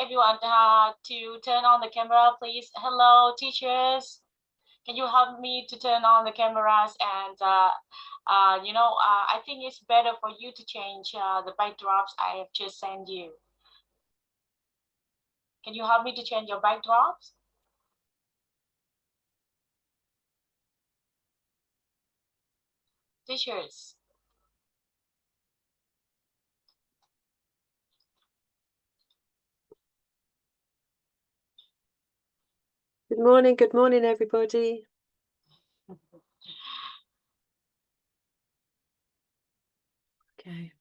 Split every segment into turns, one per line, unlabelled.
everyone to turn on the camera, please. Hello, teachers. Can you help me to turn on the cameras? And I think it's better for you to change the backdrops I have just sent you. Can you help me to change your backdrops? Teachers.
Good morning, everybody. Okay.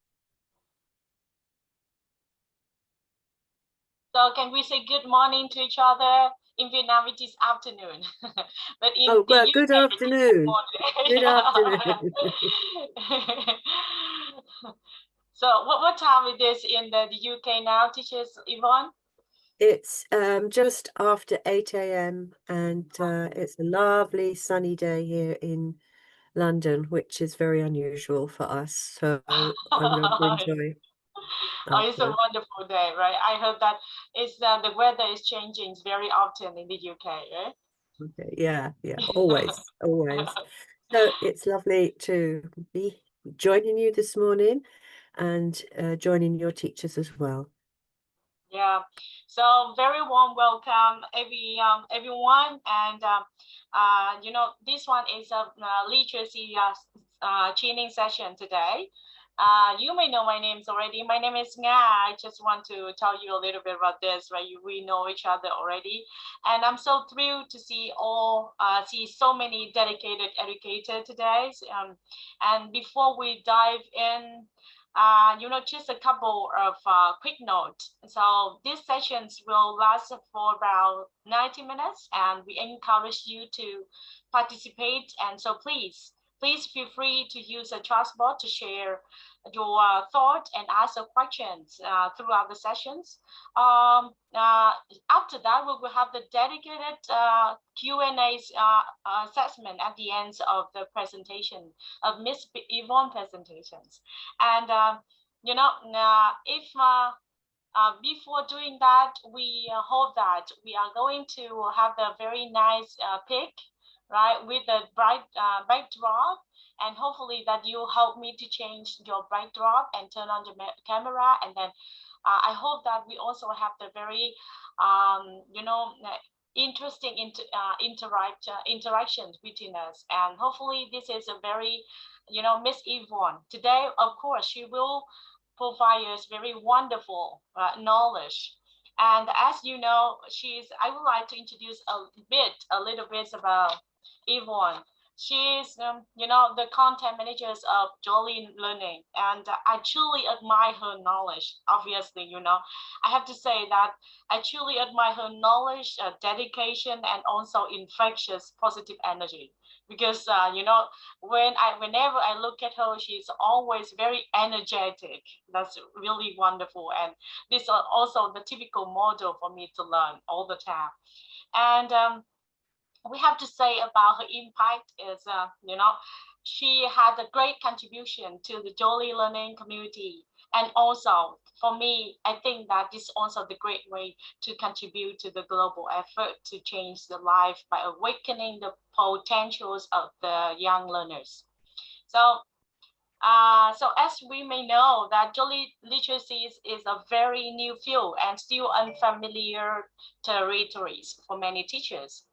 So can we say good morning to each other? In Vietnam, it is afternoon. But in the
well,
UK,
good afternoon. Good afternoon.
So what time it is in the UK now, teachers, Yvonne?
It's just after 8 a.m. and it's a lovely sunny day here in London, which is very unusual for us. So I'm going to enjoy.
Oh, it's a wonderful day, right? I heard that it's the weather is changing very often in the UK, right?
Okay. Yeah, always, always. So it's lovely to be joining you this morning and joining your teachers as well.
Yeah, so very warm welcome everyone, and this one is a literacy training session today. You may know my name already. My name is Nga. I just want to tell you a little bit about this, right? We know each other already, and I'm so thrilled to see so many dedicated educators today. And before we dive in, just a couple of quick notes. So these sessions will last for about 90 minutes, and we encourage you to participate. And so please feel free to use a chat box to share your thoughts and ask questions throughout the sessions. After that, we will have the dedicated Q&A assessment at the end of the presentation of Miss Yvonne presentations. And if before doing that, we hope that we are going to have the very nice pic, right, with the bright backdrop, and hopefully that you help me to change your backdrop and turn on the camera, and then I hope that we also have the very interesting interactions between us, and hopefully this is a very Miss Yvonne today. Of course, she will provide us very wonderful knowledge. And as you know, I would like to introduce a little bit about Yvonne. She's, the content managers of Jolly Learning, and I truly admire her knowledge. Obviously, I have to say that I truly admire her knowledge, dedication, and also infectious positive energy. Because whenever I look at her, she's always very energetic. That's really wonderful, and this is also the typical model for me to learn all the time. And we have to say about her impact is, she had a great contribution to the Jolly Learning community. And also, for me, I think that this is also the great way to contribute to the global effort to change the life by awakening the potentials of the young learners. So as we may know, that Jolly literacy is a very new field and still unfamiliar territories for many teachers.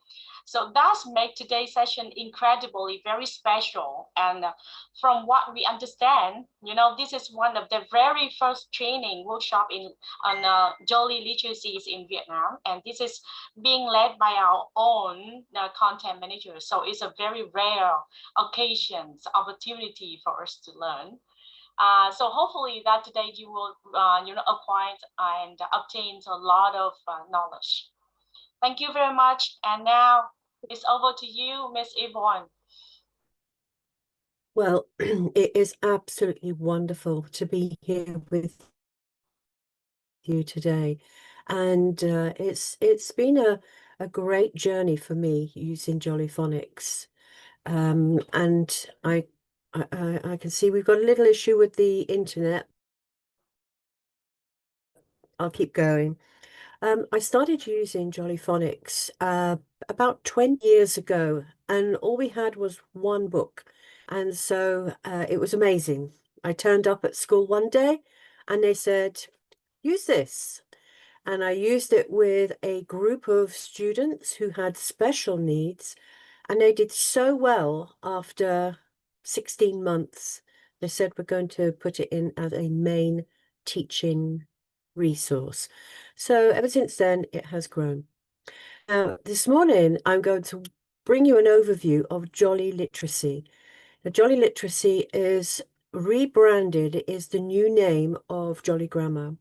So that's make today's session incredibly very special. And from what we understand, this is one of the very first training workshop on Jolly literacies in Vietnam, and this is being led by our own content manager. So it's a very rare opportunity for us to learn. So hopefully that today you will acquire and obtain a lot of knowledge. Thank you very much. And now it's over to you, Miss Yvonne.
Well, it is absolutely wonderful to be here with you today. And it's been a great journey for me using Jolly Phonics. And I can see we've got a little issue with the internet. I'll keep going. I started using Jolly Phonics about 20 years ago, and all we had was one book. And so it was amazing. I turned up at school one day and they said, use this. And I used it with a group of students who had special needs, and they did so well after 16 months. They said we're going to put it in as a main teaching resource. So ever since then, it has grown. Now, this morning, I'm going to bring you an overview of Jolly Literacy. Now, Jolly Literacy is rebranded, it is the new name of Jolly Grammar.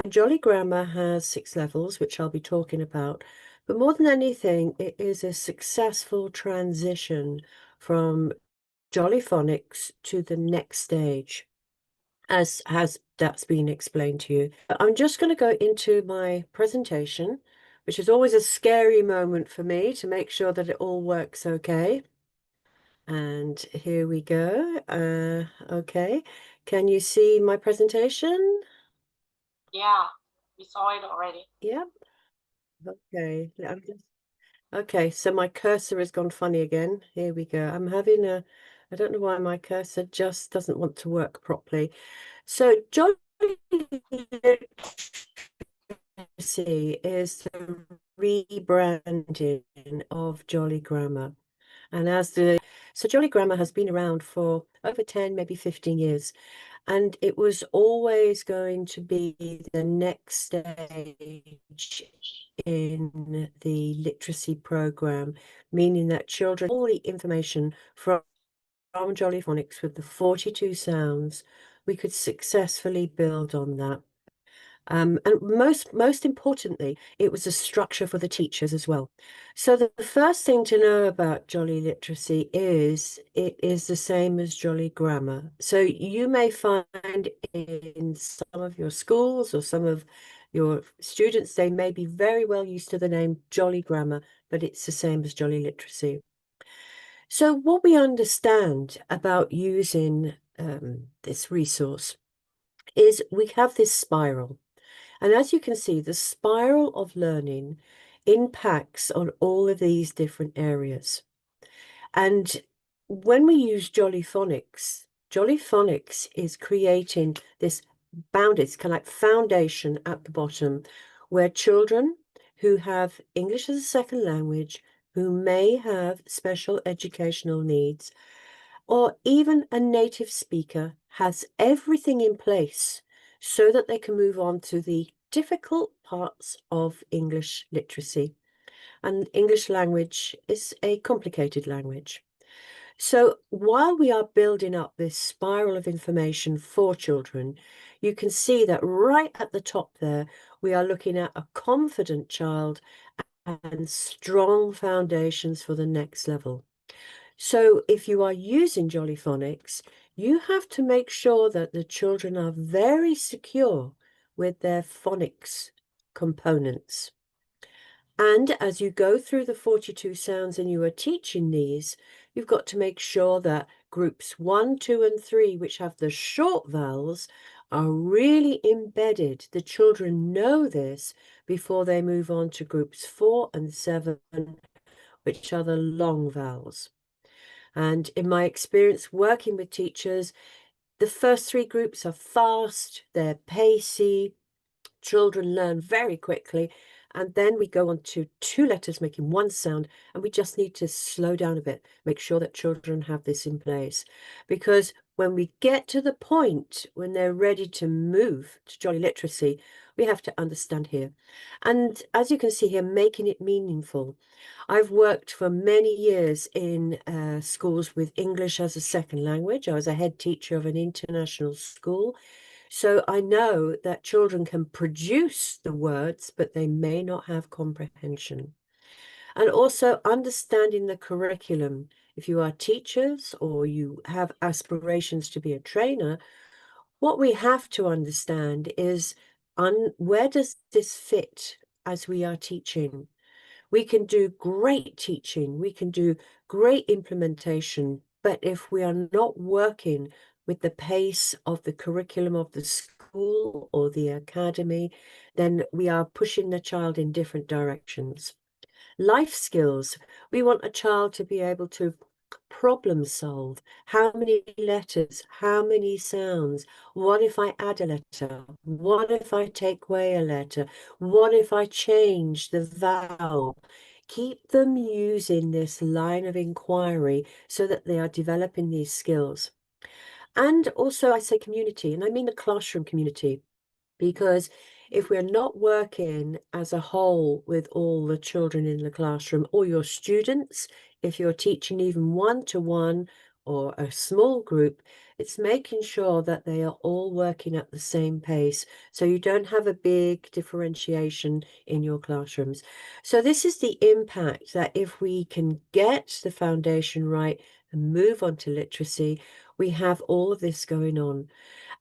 And Jolly Grammar has 6 levels, which I'll be talking about. But more than anything, it is a successful transition from Jolly Phonics to the next stage, as has that's been explained to you. I'm just going to go into my presentation, which is always a scary moment for me to make sure that it all works okay. And here we go. Okay. Can you see my presentation?
Yeah, we saw it already.
Yep. Okay. Okay, so my cursor has gone funny again. Here we go. I don't know why my cursor just doesn't want to work properly. So Jolly Literacy is the rebranding of Jolly Grammar. And so Jolly Grammar has been around for over 10, maybe 15 years. And it was always going to be the next stage in the literacy program, meaning that children, all the information from Jolly Phonics with the 42 sounds, we could successfully build on that. And most importantly, it was a structure for the teachers as well. So the first thing to know about Jolly Literacy is it is the same as Jolly Grammar. So you may find in some of your schools or some of your students, they may be very well used to the name Jolly Grammar, but it's the same as Jolly Literacy. So what we understand about using this resource is we have this spiral. And as you can see, the spiral of learning impacts on all of these different areas. And when we use Jolly Phonics is creating this bounded, it's kind of like foundation at the bottom, where children who have English as a second language, who may have special educational needs, or even a native speaker has everything in place so that they can move on to the difficult parts of English literacy. And English language is a complicated language. So while we are building up this spiral of information for children, you can see that right at the top there, we are looking at a confident child and strong foundations for the next level. So if you are using Jolly Phonics, you have to make sure that the children are very secure with their phonics components. And as you go through the 42 sounds and you are teaching these, you've got to make sure that groups 1, 2, and 3, which have the short vowels, are really embedded. The children know this before they move on to groups 4 and 7, which are the long vowels. And in my experience working with teachers, the first 3 groups are fast, they're pacey, children learn very quickly. And then we go on to 2 letters making 1 sound, and we just need to slow down a bit, make sure that children have this in place. Because when we get to the point when they're ready to move to Jolly Literacy, we have to understand here. And as you can see here, making it meaningful. I've worked for many years in schools with English as a second language. I was a head teacher of an international school. So I know that children can produce the words, but they may not have comprehension. And also understanding the curriculum. If you are teachers or you have aspirations to be a trainer, what we have to understand is where does this fit as we are teaching? We can do great teaching, we can do great implementation, but if we are not working with the pace of the curriculum of the school, school or the academy, then we are pushing the child in different directions. Life skills, we want a child to be able to problem solve. How many letters? How many sounds? What if I add a letter? What if I take away a letter? What if I change the vowel? Keep them using this line of inquiry so that they are developing these skills. And also, I say community, and I mean the classroom community, because if we're not working as a whole with all the children in the classroom or your students, if you're teaching even one-to-one or a small group, it's making sure that they are all working at the same pace, so you don't have a big differentiation in your classrooms. So this is the impact that if we can get the foundation right and move on to literacy, we have all of this going on.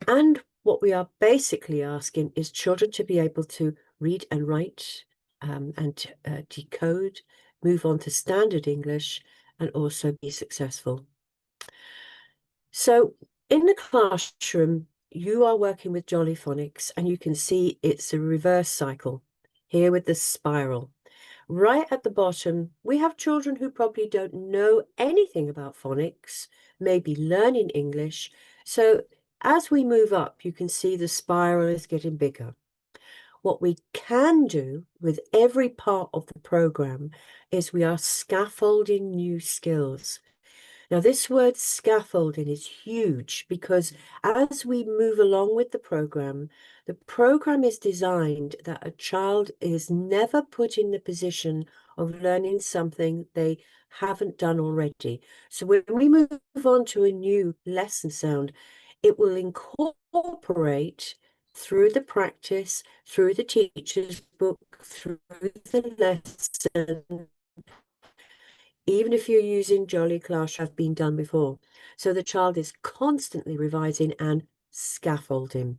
And what we are basically asking is children to be able to read and write and decode, move on to standard English, and also be successful. So in the classroom, you are working with Jolly Phonics, and you can see it's a reverse cycle here with the spiral. Right at the bottom, we have children who probably don't know anything about phonics, maybe learning English. So as we move up, you can see the spiral is getting bigger. What we can do with every part of the program is we are scaffolding new skills. Now, this word scaffolding is huge because as we move along with the program is designed that a child is never put in the position of learning something they haven't done already. So when we move on to a new lesson sound, it will incorporate through the practice, through the teacher's book, through the lesson, even if you're using Jolly Class have been done before. So the child is constantly revising and scaffolding.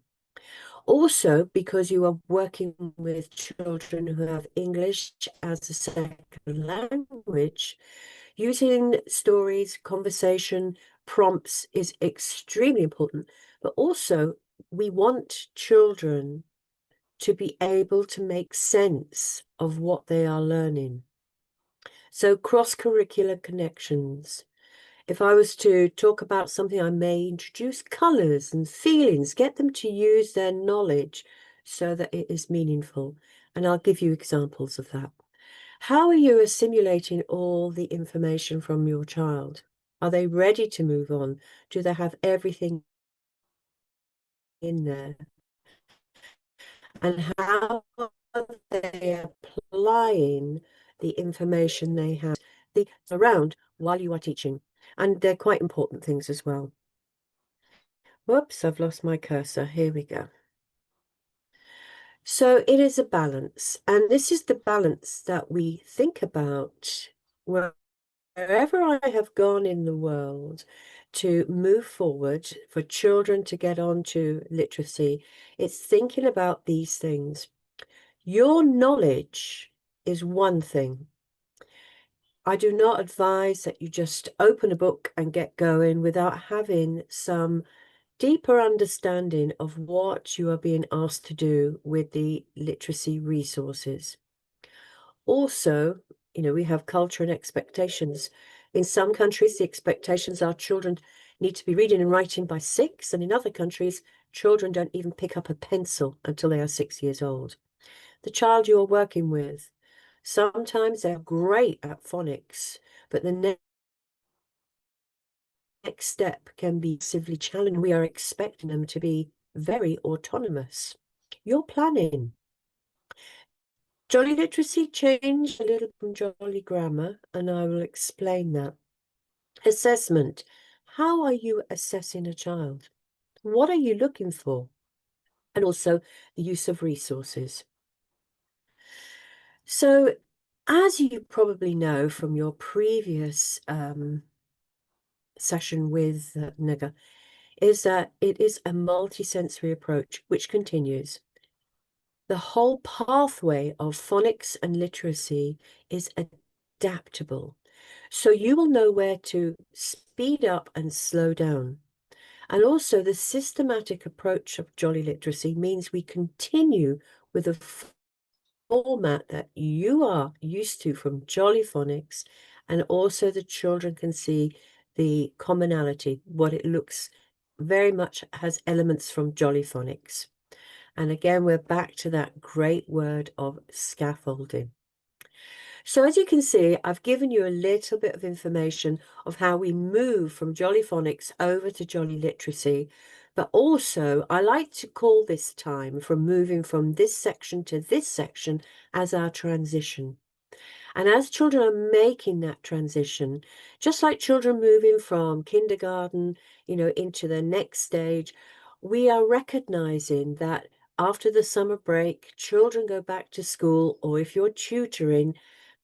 Also, because you are working with children who have English as a second language, using stories, conversation, prompts is extremely important. But also, we want children to be able to make sense of what they are learning. So cross-curricular connections. If I was to talk about something, I may introduce colors and feelings, get them to use their knowledge so that it is meaningful. And I'll give you examples of that. How are you assimilating all the information from your child? Are they ready to move on? Do they have everything in there? And how are they applying the information they have around while you are teaching? And they're quite important things as well. Whoops, I've lost my cursor. Here we go. So it is a balance, and this is the balance that we think about wherever I have gone in the world to move forward for children to get on to literacy. It's thinking about these things. Your knowledge is one thing. I do not advise that you just open a book and get going without having some deeper understanding of what you are being asked to do with the literacy resources. Also, we have culture and expectations. In some countries, the expectations are children need to be reading and writing by 6, and in other countries, children don't even pick up a pencil until they are 6 years old. The child you are working with, sometimes they're great at phonics, but the next step can be severely challenged. We are expecting them to be very autonomous. You're planning. Jolly literacy changed a little from jolly grammar, and I will explain that. Assessment. How are you assessing a child? What are you looking for? And also the use of resources. So, as you probably know from your previous session with Naga, is that it is a multisensory approach which continues. The whole pathway of phonics and literacy is adaptable. So you will know where to speed up and slow down. And also the systematic approach of Jolly Literacy means we continue with a format that you are used to from Jolly Phonics, and also the children can see the commonality, what it looks very much has elements from Jolly Phonics. And again, we're back to that great word of scaffolding. So as you can see, I've given you a little bit of information of how we move from Jolly Phonics over to Jolly Literacy. But also, I like to call this time from moving from this section to this section as our transition. And as children are making that transition, just like children moving from kindergarten, into the next stage, we are recognizing that after the summer break, children go back to school, or if you're tutoring,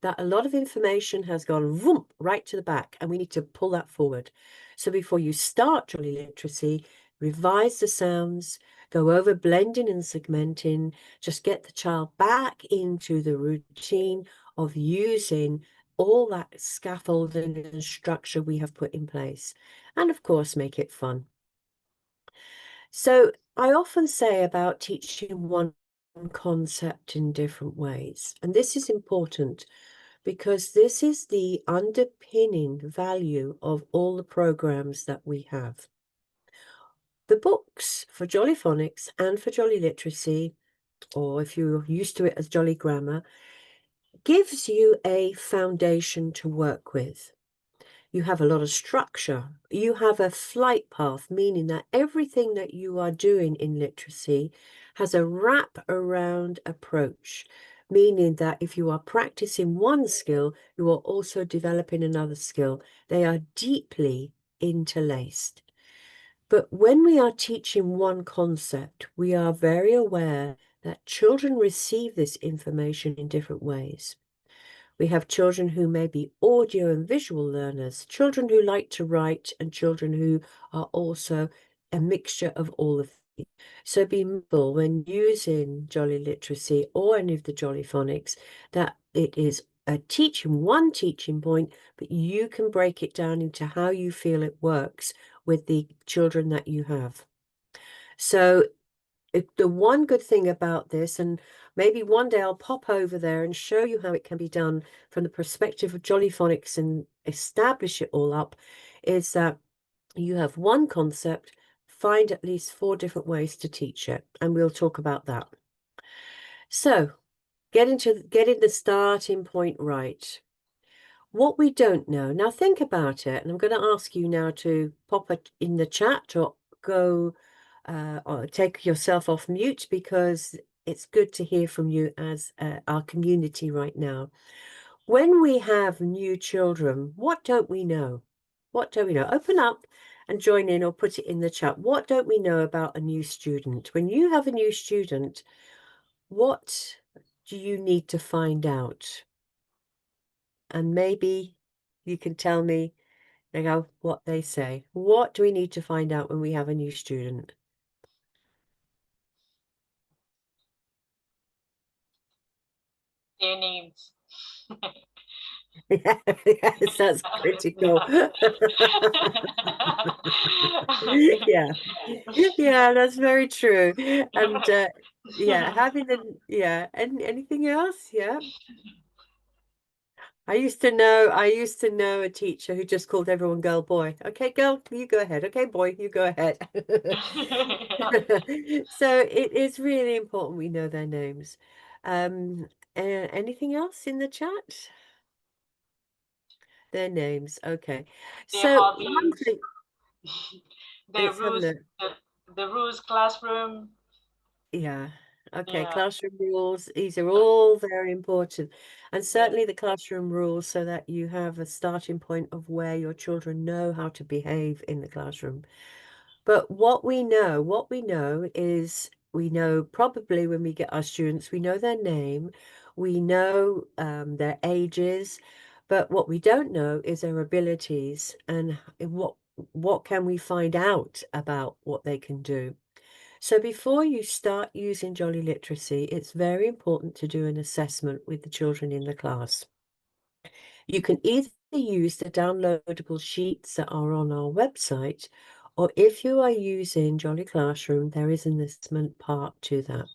that a lot of information has gone vroom, right to the back, and we need to pull that forward. So before you start Jolly Literacy, revise the sounds, go over blending and segmenting, just get the child back into the routine of using all that scaffolding and structure we have put in place, and of course make it fun. So I often say about teaching one concept in different ways, and this is important because this is the underpinning value of all the programs that we have. The books for Jolly Phonics and for Jolly Literacy, or if you're used to it as Jolly Grammar, gives you a foundation to work with. You have a lot of structure. You have a flight path, meaning that everything that you are doing in literacy has a wrap around approach, meaning that if you are practicing one skill, you are also developing another skill. They are deeply interlaced. But when we are teaching one concept, we are very aware that children receive this information in different ways. We have children who may be audio and visual learners, children who like to write, and children who are also a mixture of all of these. So be mindful when using Jolly Literacy or any of the Jolly Phonics that it is one teaching point, but you can break it down into how you feel it works with the children that you have. So the one good thing about this, and maybe one day I'll pop over there and show you how it can be done from the perspective of Jolly Phonics and establish it all up, is that you have one concept, find at least 4 different ways to teach it, and we'll talk about that. So getting the starting point right. What we don't know, now think about it, and I'm going to ask you now to pop it in the chat or go or take yourself off mute, because it's good to hear from you as our community right now. When we have new children, what don't we know? What don't we know? Open up and join in or put it in the chat. What don't we know about a new student? When you have a new student, what do you need to find out? And maybe you can tell me what they say. What do we need to find out when we have a new student?
Their names.
Yes, that's critical. Yeah, yeah, that's very true. And yeah, and anything else? Yeah. I used to know a teacher who just called everyone girl, boy. Okay, girl, you go ahead. Okay, boy, you go ahead. So it is really important we know their names. Anything else in the chat? Their names. Okay.
Their
So one
hobbies,
thing,
their
let's have a
rules,
look.
the rules classroom.
Yeah. Okay,
Yeah.
classroom rules. These are all very important. And certainly the classroom rules so that you have a starting point of where your children know how to behave in the classroom. But what we know is we know probably when we get our students, we know their name, we know their ages, but what we don't know is their abilities and what can we find out about what they can do. So before you start using Jolly Literacy, it's very important to do an assessment with the children in the class. You can either use the downloadable sheets that are on our website, or if you are using Jolly Classroom, there is an assessment part to that.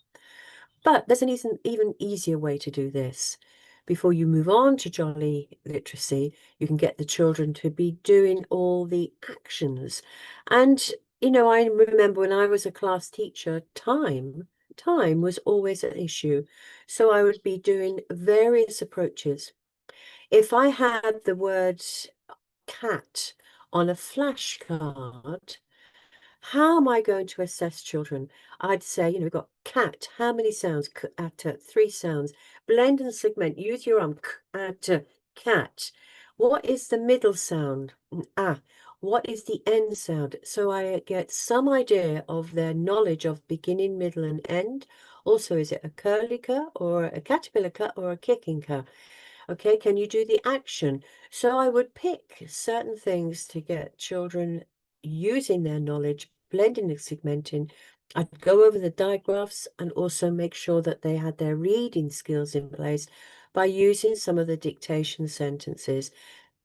But there's an even easier way to do this. Before you move on to Jolly Literacy, you can get the children to be doing all the actions. And, you know, I remember when I was a class teacher, time was always an issue. So I would be doing various approaches. If I had the word cat on a flashcard, how am I going to assess children? I'd say, you know, we've got cat. How many sounds? Three sounds. Blend and segment. Use your arm. Cat. What is the middle sound? What is the end sound? So I get some idea of their knowledge of beginning, middle, and end. Also, is it a curly cur or a caterpillar cur or a kicking cur? Okay, can you do the action? So I would pick certain things to get children using their knowledge, blending and segmenting. I'd go over the digraphs and also make sure that they had their reading skills in place by using some of the dictation sentences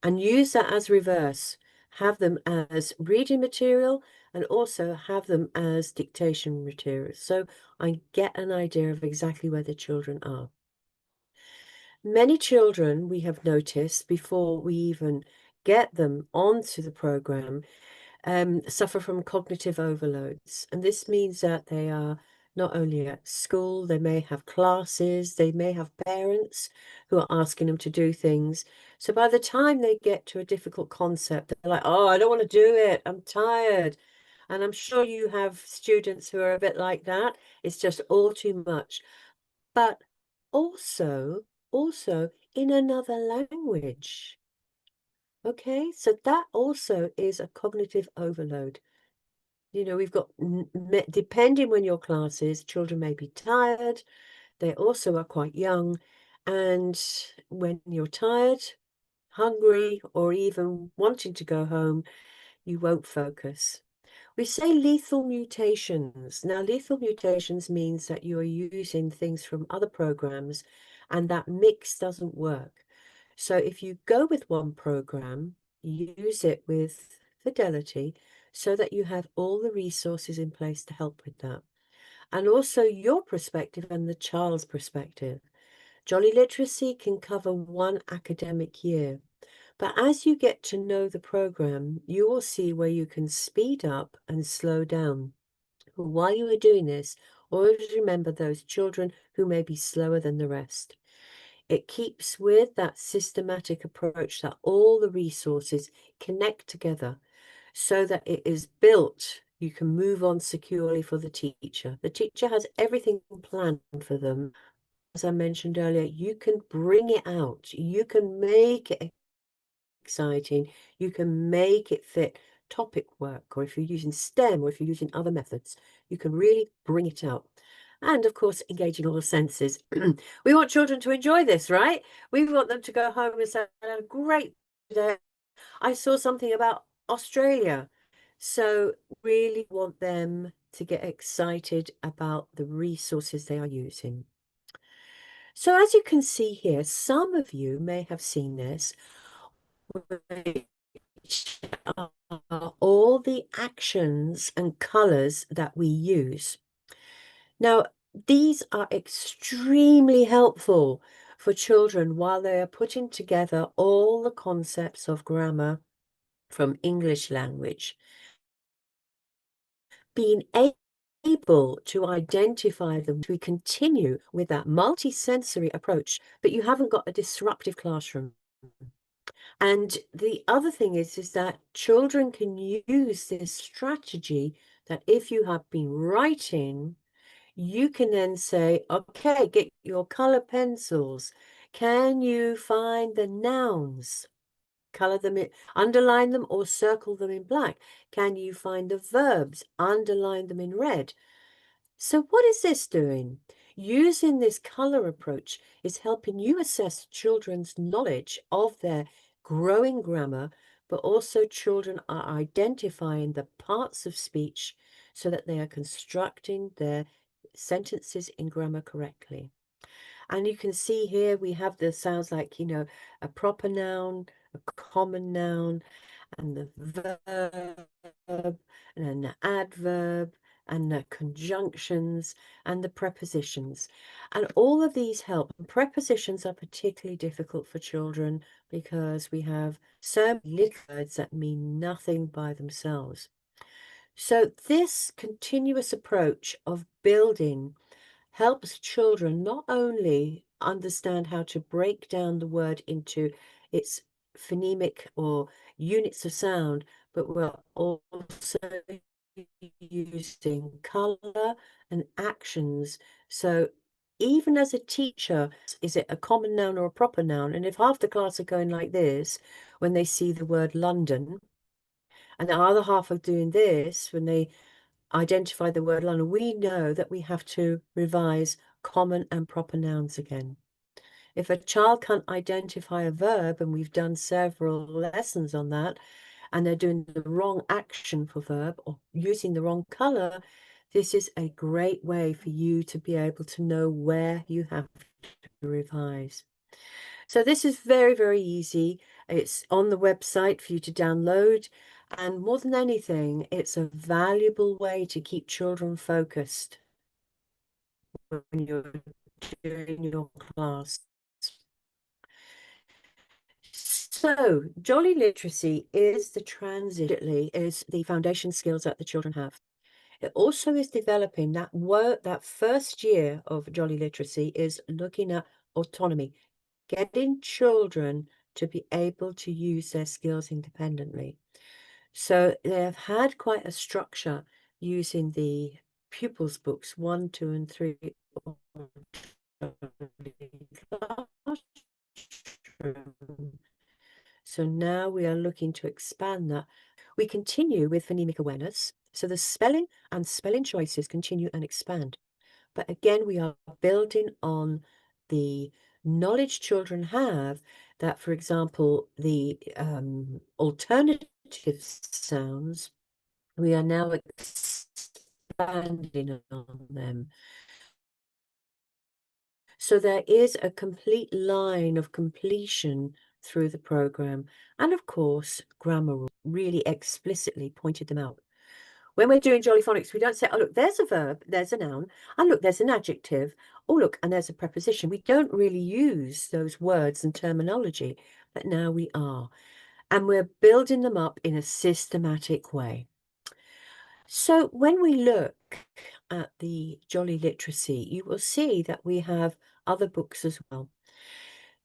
and use that as reverse. Have them as reading material and also have them as dictation material. So I get an idea of exactly where the children are. Many children, we have noticed before we even get them onto the program, suffer from cognitive overloads. And this means that they are not only at school, they may have classes, they may have parents who are asking them to do things. So by the time they get to a difficult concept, they're like, oh, I don't want to do it. I'm tired. And I'm sure you have students who are a bit like that. It's just all too much. But also in another language. Okay, so that also is a cognitive overload. You know, we've got, depending when your class is, children may be tired. They also are quite young. And when you're tired, hungry, or even wanting to go home, you won't focus. We say lethal mutations. Now, lethal mutations means that you are using things from other programs and that mix doesn't work. So if you go with one program, use it with fidelity so that you have all the resources in place to help with that. And also your perspective and the child's perspective. Jolly Literacy can cover one academic year. But as you get to know the program, you will see where you can speed up and slow down. While you are doing this, always remember those children who may be slower than the rest. It keeps with that systematic approach that all the resources connect together so that it is built. You can move on securely for the teacher. The teacher has everything planned for them. As I mentioned earlier, you can bring it out. You can make it exciting. You can make it fit topic work, or if you're using STEM, or if you're using other methods, you can really bring it out. And of course, engaging all the senses. We want children to enjoy this, right? We want them to go home and say, "A great day. I saw something about Australia." So really want them to get excited about the resources they are using. So as you can see here, some of you may have seen this, which are all the actions and colors that we use. Now, these are extremely helpful for children while they are putting together all the concepts of grammar from English language. Being able to identify them, we continue with that multi-sensory approach, but you haven't got a disruptive classroom. And the other thing is that children can use this strategy that if you have been writing, you can then say, okay, get your color pencils. Can you find the nouns? Color them in, underline them or circle them in black. Can you find the verbs? Underline them in red. So what is this doing? Using this color approach is helping you assess children's knowledge of their growing grammar, but also children are identifying the parts of speech so that they are constructing their sentences in grammar correctly. And you can see here we have the sounds like, you know, a proper noun, a common noun, and the verb, and then the adverb, and the conjunctions, and the prepositions. And all of these help. Prepositions are particularly difficult for children because we have so many little words that mean nothing by themselves. So this continuous approach of building helps children not only understand how to break down the word into its phonemic or units of sound, but we're also using color and actions. So even as a teacher, is it a common noun or a proper noun? And if half the class are going like this when they see the word London, and the other half are doing this when they identify the word London, we know that we have to revise common and proper nouns again. If a child can't identify a verb, and we've done several lessons on that, and they're doing the wrong action for verb or using the wrong color, this is a great way for you to be able to know where you have to revise. So this is very, very easy. It's on the website for you to download. And more than anything, it's a valuable way to keep children focused when you're doing your class. So Jolly Literacy is the foundation skills that the children have. It also is developing that first year of Jolly Literacy is looking at autonomy, getting children to be able to use their skills independently. So they have had quite a structure using the pupils' books 1, 2, and 3. So now we are looking to expand that. We continue with phonemic awareness. So the spelling and spelling choices continue and expand. But again, we are building on the knowledge children have that, for example, the alternative sounds, we are now expanding on them. So there is a complete line of completion through the program. And of course, grammar really explicitly pointed them out. When we're doing Jolly Phonics, we don't say, oh, look, there's a verb, there's a noun, and look, there's an adjective, oh, look, and there's a preposition. We don't really use those words and terminology, but now we are. And we're building them up in a systematic way. So when we look at the Jolly Literacy, you will see that we have other books as well.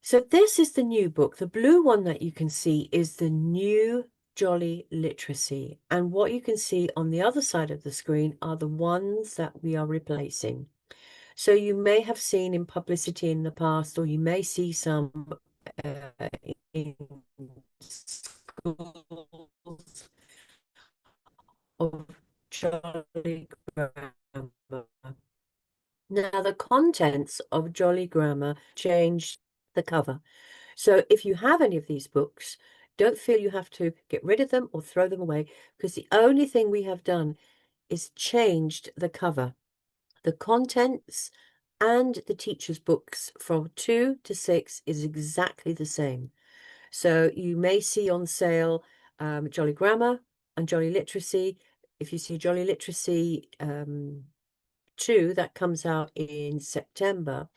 So this is the new book. The blue one that you can see is the new Jolly Literacy. And what you can see on the other side of the screen are the ones that we are replacing. So you may have seen in publicity in the past, or you may see some in schools of Jolly Grammar. Now, the contents of Jolly Grammar changed the cover. So if you have any of these books, don't feel you have to get rid of them or throw them away, because the only thing we have done is changed the cover. The contents and the teacher's books from 2 to 6 is exactly the same. So you may see on sale Jolly Grammar and Jolly Literacy. If you see Jolly Literacy 2, that comes out in September,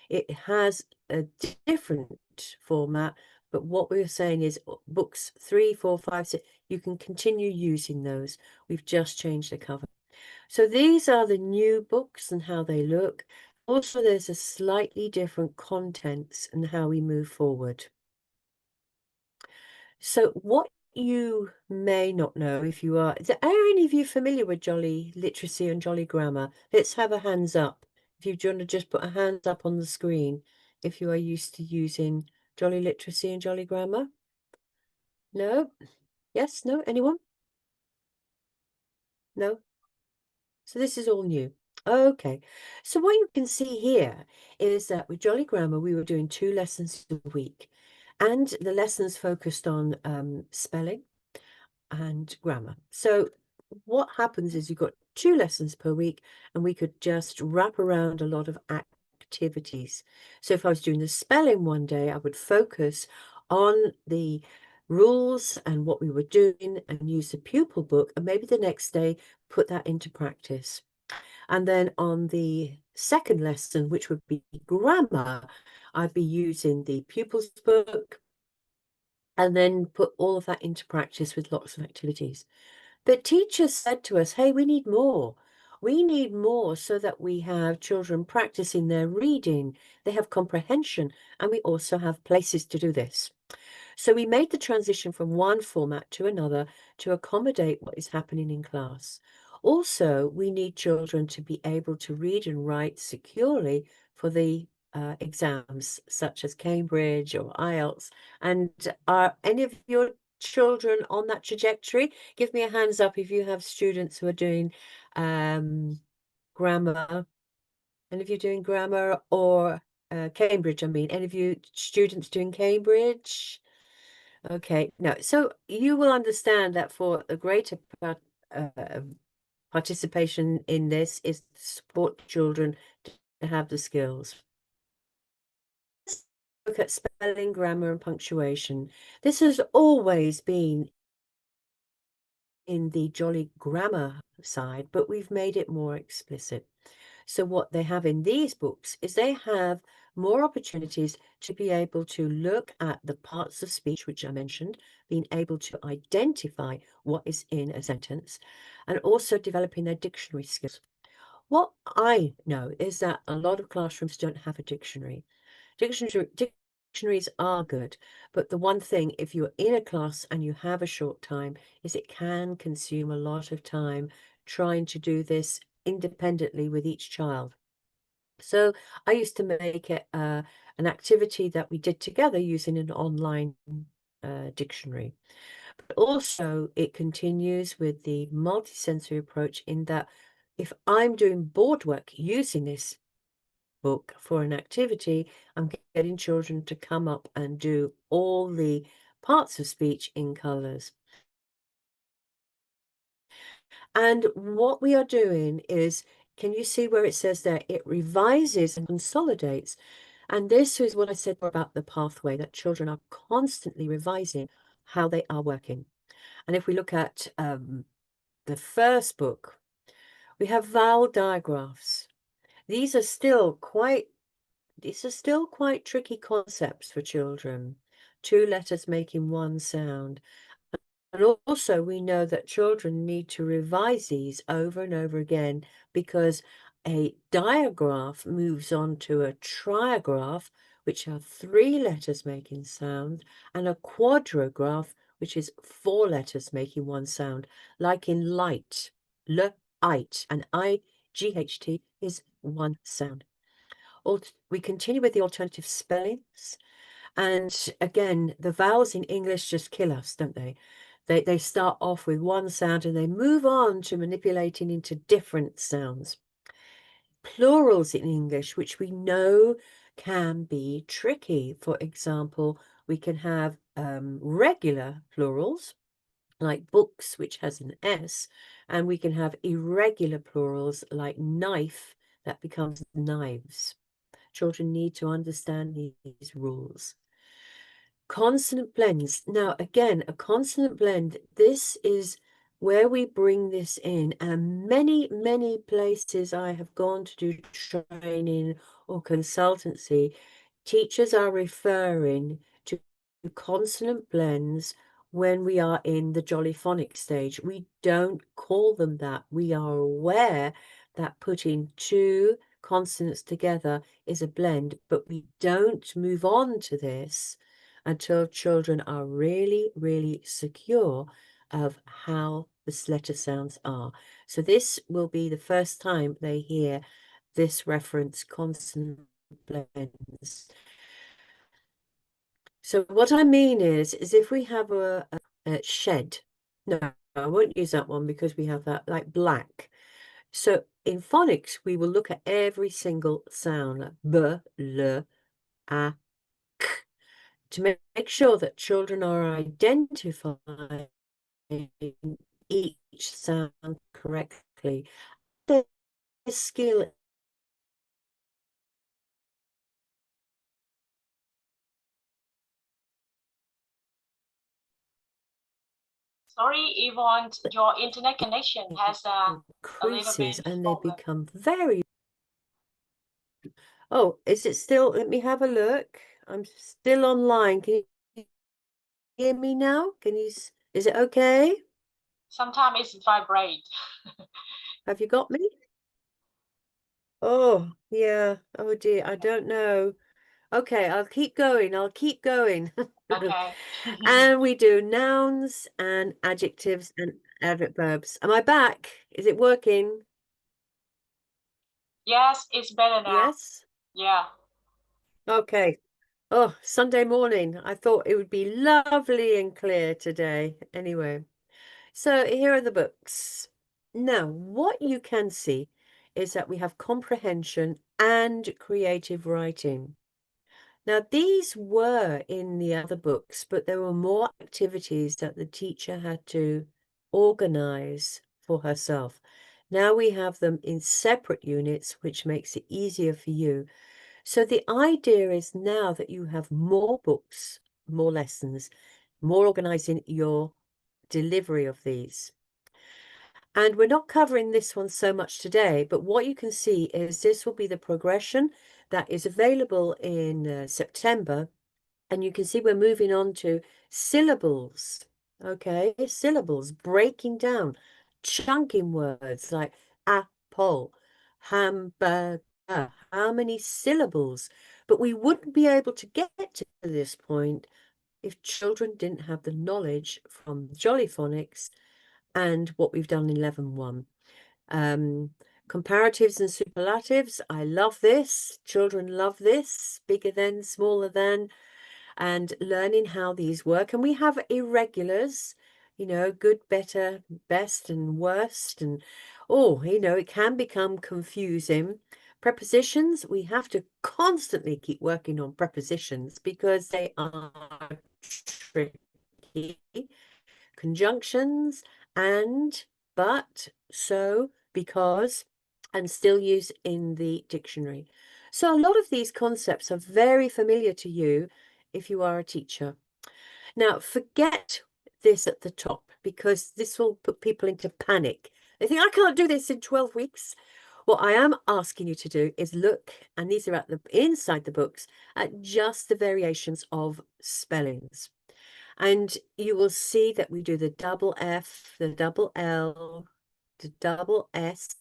it has a different format, but what we're saying is books 3, 4, 5, 6, you can continue using those. We've just changed the cover. So these are the new books and how they look. Also, there's a slightly different contents and how we move forward. So what you may not know, if you are any of you familiar with Jolly Literacy and Jolly Grammar? Let's have a hands up. If you want to just put a hand up on the screen, if you are used to using Jolly Literacy and Jolly Grammar. No? Yes? No? Anyone? No? So this is all new. Okay. So what you can see here is that with Jolly Grammar, we were doing 2 lessons a week. And the lessons focused on spelling and grammar. So what happens is you've got 2 lessons per week, and we could just wrap around a lot of activities. So if I was doing the spelling one day, I would focus on the rules and what we were doing and use the pupil book, and maybe the next day put that into practice. And then on the second lesson, which would be grammar, I'd be using the pupils book and then put all of that into practice with lots of activities. But teachers said to us, hey, we need more. We need more so that we have children practicing their reading, they have comprehension, and we also have places to do this. So we made the transition from one format to another to accommodate what is happening in class. Also, we need children to be able to read and write securely for the exams, such as Cambridge or IELTS. And are any of your children on that trajectory? Give me a hands up if you have students who are doing grammar. Any of you doing grammar or Cambridge, I mean, any of you students doing Cambridge? Okay, no. So you will understand that for a greater participation in this is to support children to have the skills. Let's look at spelling, grammar, and punctuation. This has always been in the Jolly grammar side, but we've made it more explicit. So what they have in these books is they have more opportunities to be able to look at the parts of speech, which I mentioned, being able to identify what is in a sentence, and also developing their dictionary skills. What I know is that a lot of classrooms don't have a dictionary. Dictionaries are good, but the one thing, if you're in a class and you have a short time, is it can consume a lot of time trying to do this independently with each child. So I used to make it an activity that we did together using an online dictionary. But also it continues with the multisensory approach in that if I'm doing board work using this book for an activity, I'm getting children to come up and do all the parts of speech in colours. And what we are doing is, can you see where it says there, it revises and consolidates. And this is what I said about the pathway, that children are constantly revising how they are working. And if we look at the first book, we have vowel digraphs. These are still quite tricky concepts for children. Two letters making one sound. And also we know that children need to revise these over and over again because a digraph moves on to a trigraph, which are three letters making sound, and a quadrigraph, which is four letters making one sound, like in light, l-ite, and I-G-H-T is one sound. We continue with the alternative spellings. And again, the vowels in English just kill us, don't they? They start off with one sound and they move on to manipulating into different sounds. Plurals in English, which we know can be tricky. For example, we can have regular plurals, like books, which has an S, and we can have irregular plurals like knife, that becomes knives. Children need to understand these rules. Consonant blends. Now, again, a consonant blend, this is where we bring this in. And many, many places I have gone to do training or consultancy, teachers are referring to consonant blends when we are in the Jolly Phonics stage. We don't call them that. We are aware that putting two consonants together is a blend, but we don't move on to this until children are really, really secure of how the letter sounds are. So this will be the first time they hear this reference, consonant blends. So what I mean is if we have a shed, no, I won't use that one because we have that like black. So in phonics, we will look at every single sound, like b, l, a, k, to make sure that children are identifying each sound correctly. The skill
Sorry, Yvonne, your internet connection has a little
increases
bit
and they
problem.
become very. Oh, is it still? Let me have a look. I'm still online. Can you hear me now? Is it okay?
Sometimes it vibrate.
Have you got me? Oh, yeah. Oh dear, I don't know. Okay, I'll keep going. I'll keep going.
Okay.
And we do nouns and adjectives and adverbs. Am I back? Is it working?
Yes, it's better now.
Yes?
Yeah.
Okay. Oh, Sunday morning. I thought it would be lovely and clear today. Anyway, so here are the books. Now, what you can see is that we have comprehension and creative writing. Now, these were in the other books, but there were more activities that the teacher had to organize for herself. Now we have them in separate units, which makes it easier for you. So the idea is now that you have more books, more lessons, more organizing your delivery of these. And we're not covering this one so much today, but what you can see is this will be the progression that is available in September. And you can see we're moving on to syllables. Okay, syllables, breaking down, chunking words like apple, hamburger. How many syllables? But we wouldn't be able to get to this point if children didn't have the knowledge from Jolly Phonics and what we've done in 11.1. Comparatives and superlatives. I love this. Children love this. Bigger than, smaller than, and learning how these work. And we have irregulars, good, better, best, and worst. And it can become confusing. Prepositions, we have to constantly keep working on prepositions because they are tricky. Conjunctions, and, but, so, because, and still used in the dictionary. So a lot of these concepts are very familiar to you if you are a teacher. Now, forget this at the top because this will put people into panic. They think, I can't do this in 12 weeks. What I am asking you to do is look, and these are at the inside the books, at just the variations of spellings. And you will see that we do the double F, the double L, the double S,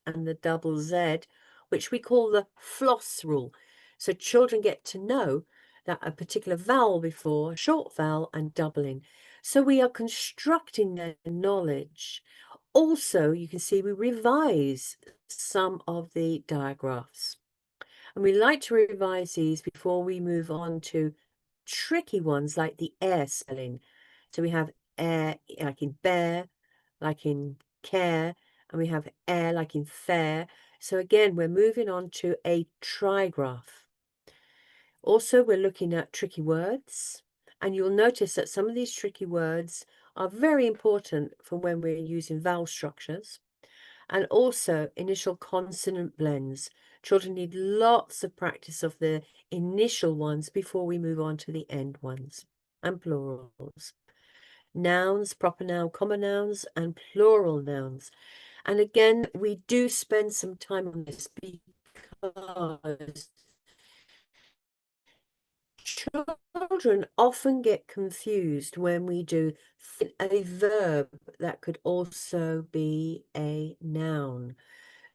and the double Z, which we call the floss rule. So children get to know that a particular vowel before, short vowel, and doubling. So we are constructing their knowledge. Also, you can see we revise some of the diagraphs. And we like to revise these before we move on to tricky ones like the air spelling. So we have air like in bear, like in care, and we have air like in fair. So again, we're moving on to a trigraph. Also, we're looking at tricky words, and you'll notice that some of these tricky words are very important for when we're using vowel structures. And also initial consonant blends. Children need lots of practice of the initial ones before we move on to the end ones, and plurals. Nouns, proper noun, common nouns, and plural nouns. And again, we do spend some time on this because children often get confused when we do a verb that could also be a noun.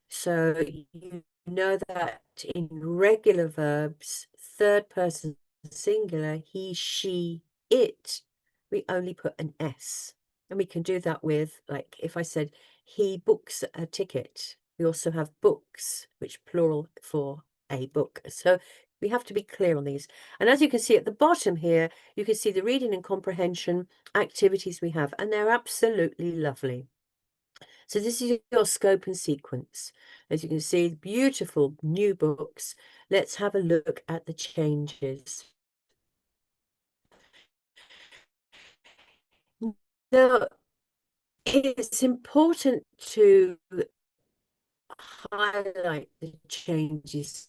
So you know that in regular verbs, third person singular, he, she, it, we only put an S. And we can do that with, like, if I said, he books a ticket, we also have books, which plural for a book. So we have to be clear on these. And as you can see at the bottom here, you can see the reading and comprehension activities we have, and they're absolutely lovely. So this is your scope and sequence. As you can see, beautiful new books. Let's have a look at the changes. Now, it's important to highlight the changes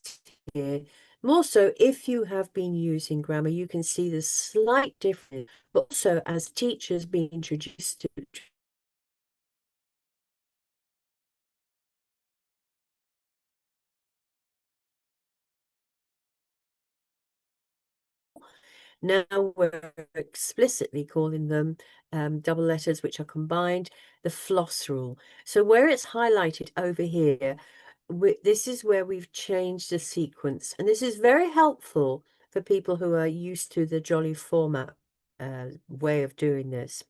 here, More so, if you have been using grammar, you can see the slight difference, but also as teachers being introduced to now we're explicitly calling them double letters which are combined, the floss rule. So where it's highlighted over here, this is where we've changed the sequence. And this is very helpful for people who are used to the Jolly format way of doing this.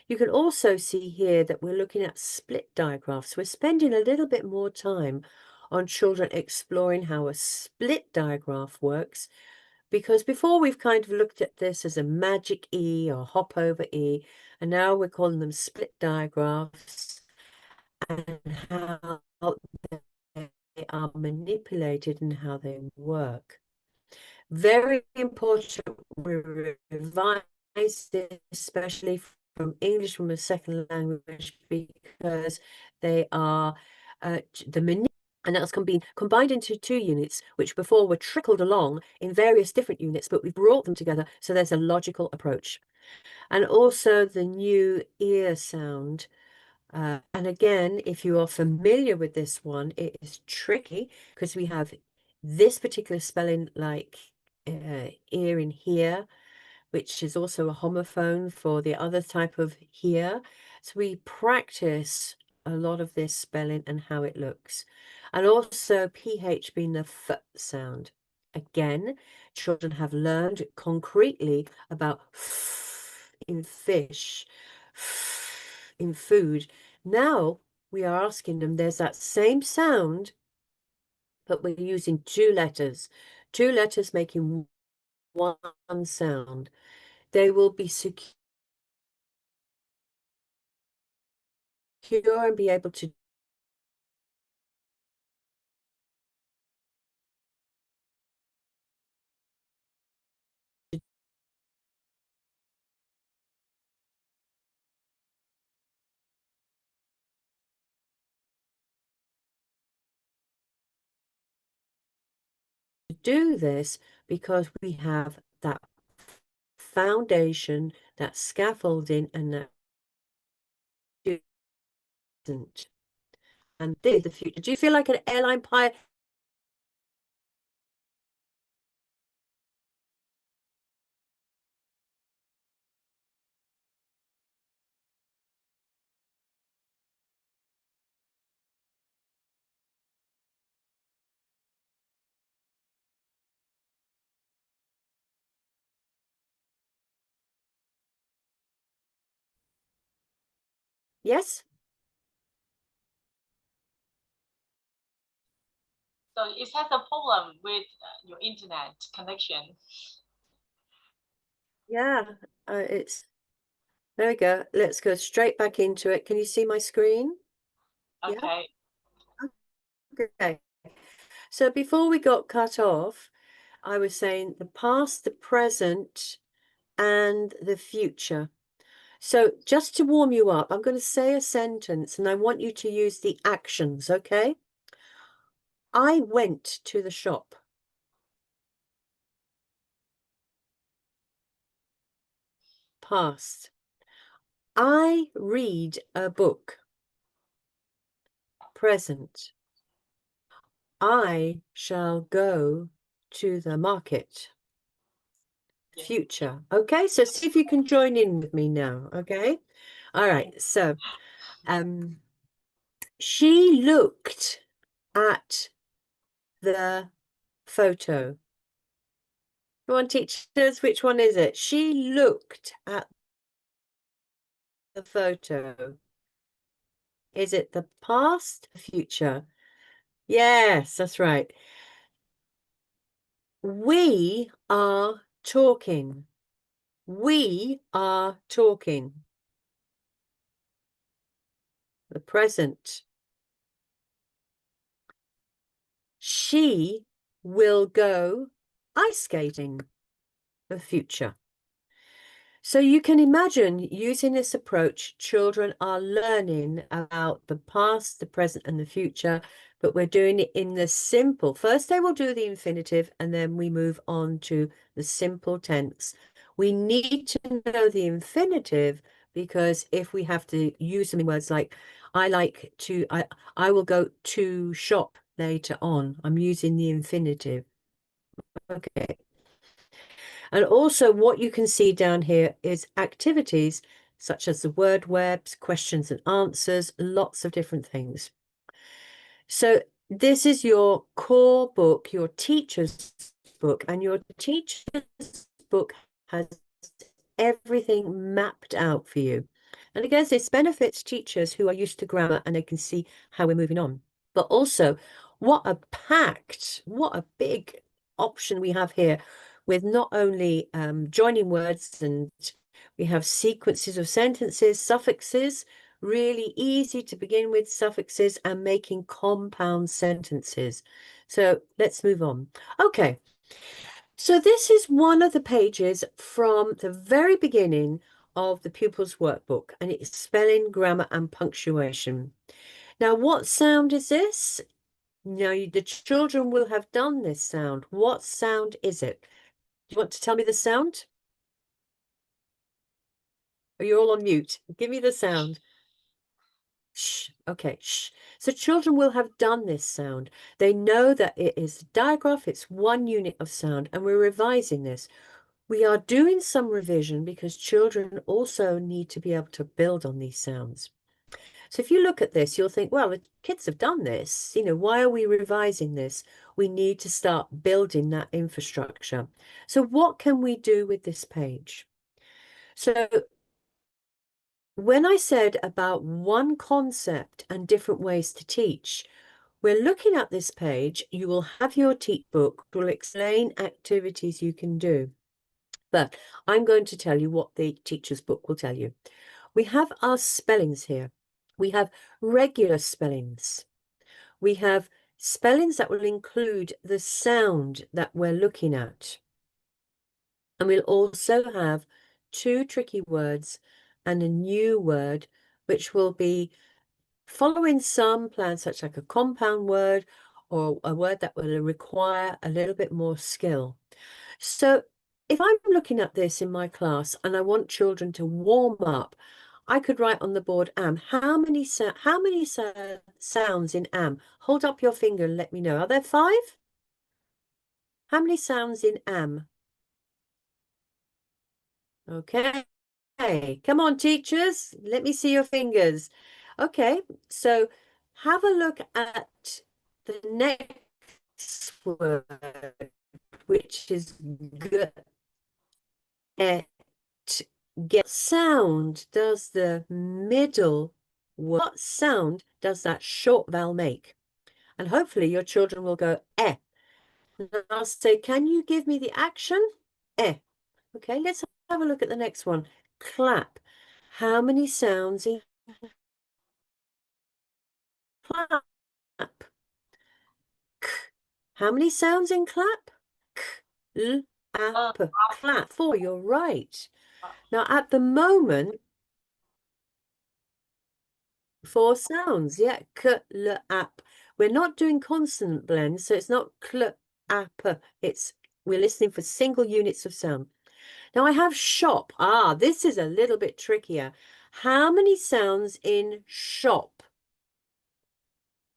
You can also see here that we're looking at split diagraphs. We're spending a little bit more time on children exploring how a split diagraph works, because before we've kind of looked at this as a magic E or hop over E, and now we're calling them split diagraphs and how they are manipulated and how they work. Very important we revise this, especially from English from a second language, because they are and that's been combined into 2 units, which before were trickled along in various different units, but we've brought them together, so there's a logical approach. And also the new ear sound. And again, if you are familiar with this one, it is tricky because we have this particular spelling like ear in here, which is also a homophone for the other type of here. So we practice a lot of this spelling and how it looks. And also PH being the F sound. Again, children have learned concretely about F in fish, F in food. Now we are asking them, there's that same sound, but we're using two letters making one sound. They will be secure and be able to do this because we have that foundation, that scaffolding, and that isn't. And this is the future. Do you feel like an airline pilot? Yes?
So it has a problem with your internet connection.
Yeah, it's there we go. Let's go straight back into it. Can you see my screen?
Okay.
Yeah. Okay. So before we got cut off, I was saying the past, the present, and the future. So just to warm you up, I'm going to say a sentence and I want you to use the actions, okay? I went to the shop. Past. I read a book. Present. I shall go to the market.
Yeah.
Future. Okay, so see if you can join in with me now, okay? All right, so she looked at the photo. Come on, teachers, which one is it? She looked at the photo. Is it the past, the future? Yes, that's right. We are talking. We are talking. The present. She will go ice skating. The future. So you can imagine using this approach, children are learning about the past, the present, and the future, but we're doing it in the simple. First, they will do the infinitive, and then we move on to the simple tense. We need to know the infinitive because if we have to use them in words like I will go to shop later on. I'm using the infinitive. Okay. And also what you can see down here is activities such as the word webs, questions and answers, lots of different things. So this is your core book, your teacher's book, and your teacher's book has everything mapped out for you. And again, this benefits teachers who are used to grammar and they can see how we're moving on. But also, what a big option we have here with not only joining words, and we have sequences of sentences, suffixes, really easy to begin with suffixes and making compound sentences. So let's move on. Okay. So this is one of the pages from the very beginning of the pupil's workbook, and it's spelling, grammar, and punctuation. Now, what sound is this? Now, the children will have done this sound. What sound is it? Do you want to tell me the sound? Are you all on mute? Give me the sound. Shh. Okay, shh. So children will have done this sound. They know that it is a digraph, it's one unit of sound, and we're revising this. We are doing some revision because children also need to be able to build on these sounds. So if you look at this, you'll think, well, the kids have done this. Why are we revising this? We need to start building that infrastructure. So what can we do with this page? So when I said about one concept and different ways to teach, we're looking at this page. You will have your teach book, which will explain activities you can do. But I'm going to tell you what the teacher's book will tell you. We have our spellings here. We have regular spellings. We have spellings that will include the sound that we're looking at. And we'll also have two tricky words and a new word, which will be following some plans, such like a compound word or a word that will require a little bit more skill. So if I'm looking at this in my class and I want children to warm up, I could write on the board am. How many sounds in am? Hold up your finger and let me know. Are there 5? How many sounds in am? Okay. Come on, teachers. Let me see your fingers. Okay, so have a look at the next word, which is g, et, get. Sound does the middle word? What sound does that short vowel make? And hopefully your children will go eh. And I'll say, can you give me the action? Eh. Okay, let's have a look at the next one. Clap. How many sounds in clap? K. How many sounds in clap? K, l, ap, clap. 4, you're right. Now at the moment, 4 sounds, yeah. K, l, ap. We're not doing consonant blends, so it's not kl, ap. We're listening for single units of sound. Now I have shop. This is a little bit trickier. How many sounds in shop?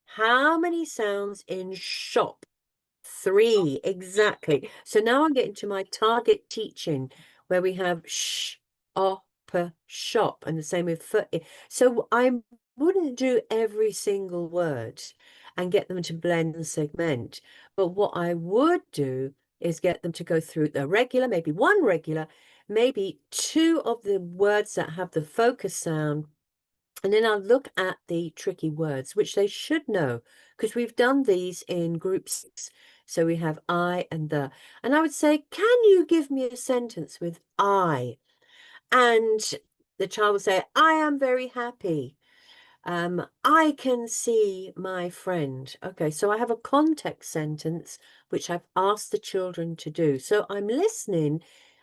How many sounds in shop? 3, exactly. So now I'm getting to my target teaching, where we have sh, op, shop, and the same with foot. So I wouldn't do every single word and get them to blend and segment. But what I would do is get them to go through the regular, maybe one regular, maybe 2 of the words that have the focus sound. And then I'll look at the tricky words, which they should know, because we've done these in group 6. So we have I and the. And I would say, can you give me a sentence with I? And the child will say, I am very happy. I can see my friend. Okay, so I have a context sentence, which I've asked the children to do. So I'm listening,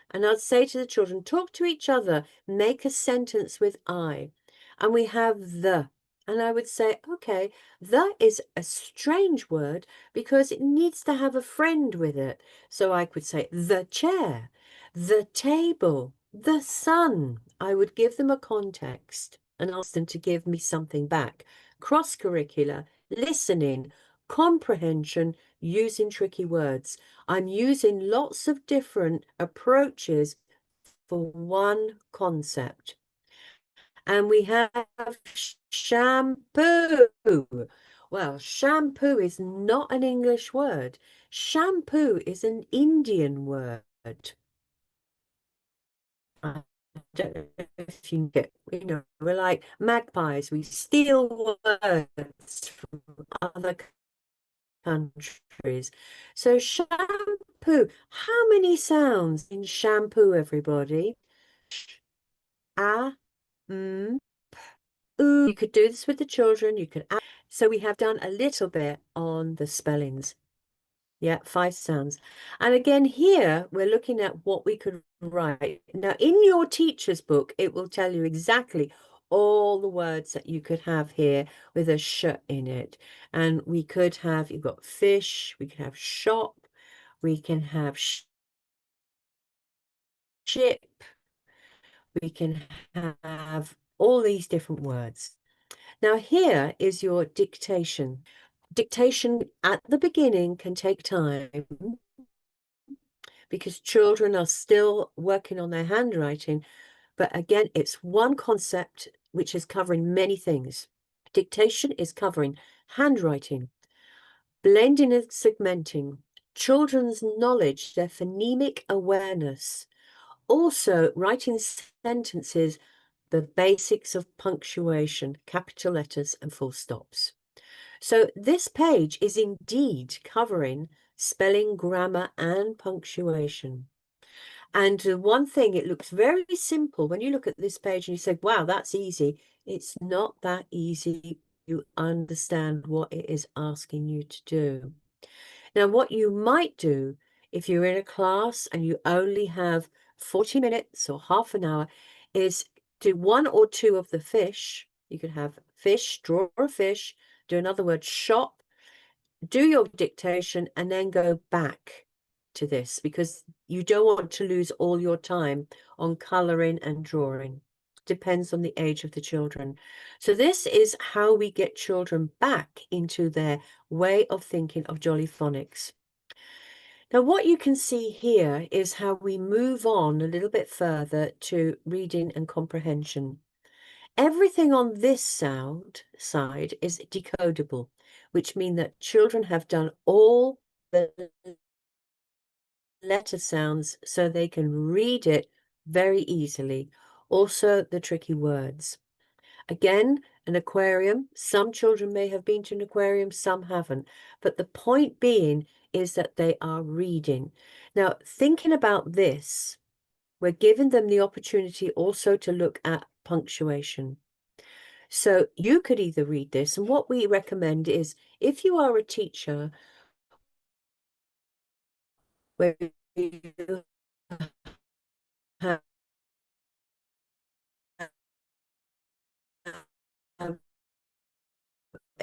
and I'll say to the children, talk to each other, make a sentence with I. And we have the. And I would say, okay, that is a strange word because it needs to have a friend with it. So I could say the chair, the table, the sun. I would give them a context and ask them to give me something back. Cross-curricular, listening, comprehension, using tricky words. I'm using lots of different approaches for one concept. And we have shampoo. Well, shampoo is not an English word. Shampoo is an Indian word. I don't know if you get, we're like magpies. We steal words from other countries. So shampoo. How many sounds in shampoo, everybody? A, m, ooh. You could do this with the children. You could add. So we have done a little bit on the spellings. Yeah, 5 sounds. And again, here we're looking at what we could write. Now, in your teacher's book, it will tell you exactly all the words that you could have here with a sh in it. And we could have, you've got fish, we could have shop, we can have ship, we can have all these different words. Now, here is your dictation. Dictation at the beginning can take time because children are still working on their handwriting. But again, it's one concept which is covering many things. Dictation is covering handwriting, blending and segmenting, children's knowledge, their phonemic awareness, also writing sentences, the basics of punctuation, capital letters and full stops. So this page is indeed covering spelling, grammar, and punctuation. And one thing, it looks very simple. When you look at this page and you say, wow, that's easy. It's not that easy. You understand what it is asking you to do. Now, what you might do if you're in a class and you only have 40 minutes or half an hour is do 1 or 2 of the fish. You could have fish, draw a fish, do another word, shop, do your dictation, and then go back to this because you don't want to lose all your time on colouring and drawing. Depends on the age of the children. So this is how we get children back into their way of thinking of Jolly Phonics. Now, what you can see here is how we move on a little bit further to reading and comprehension. Everything on this side is decodable, which means that children have done all the letter sounds so they can read it very easily. Also, the tricky words. Again, an aquarium. Some children may have been to an aquarium, some haven't. But the point being is that they are reading. Now, thinking about this, we're giving them the opportunity also to look at punctuation. So you could either read this, and what we recommend is if you are a teacher where you have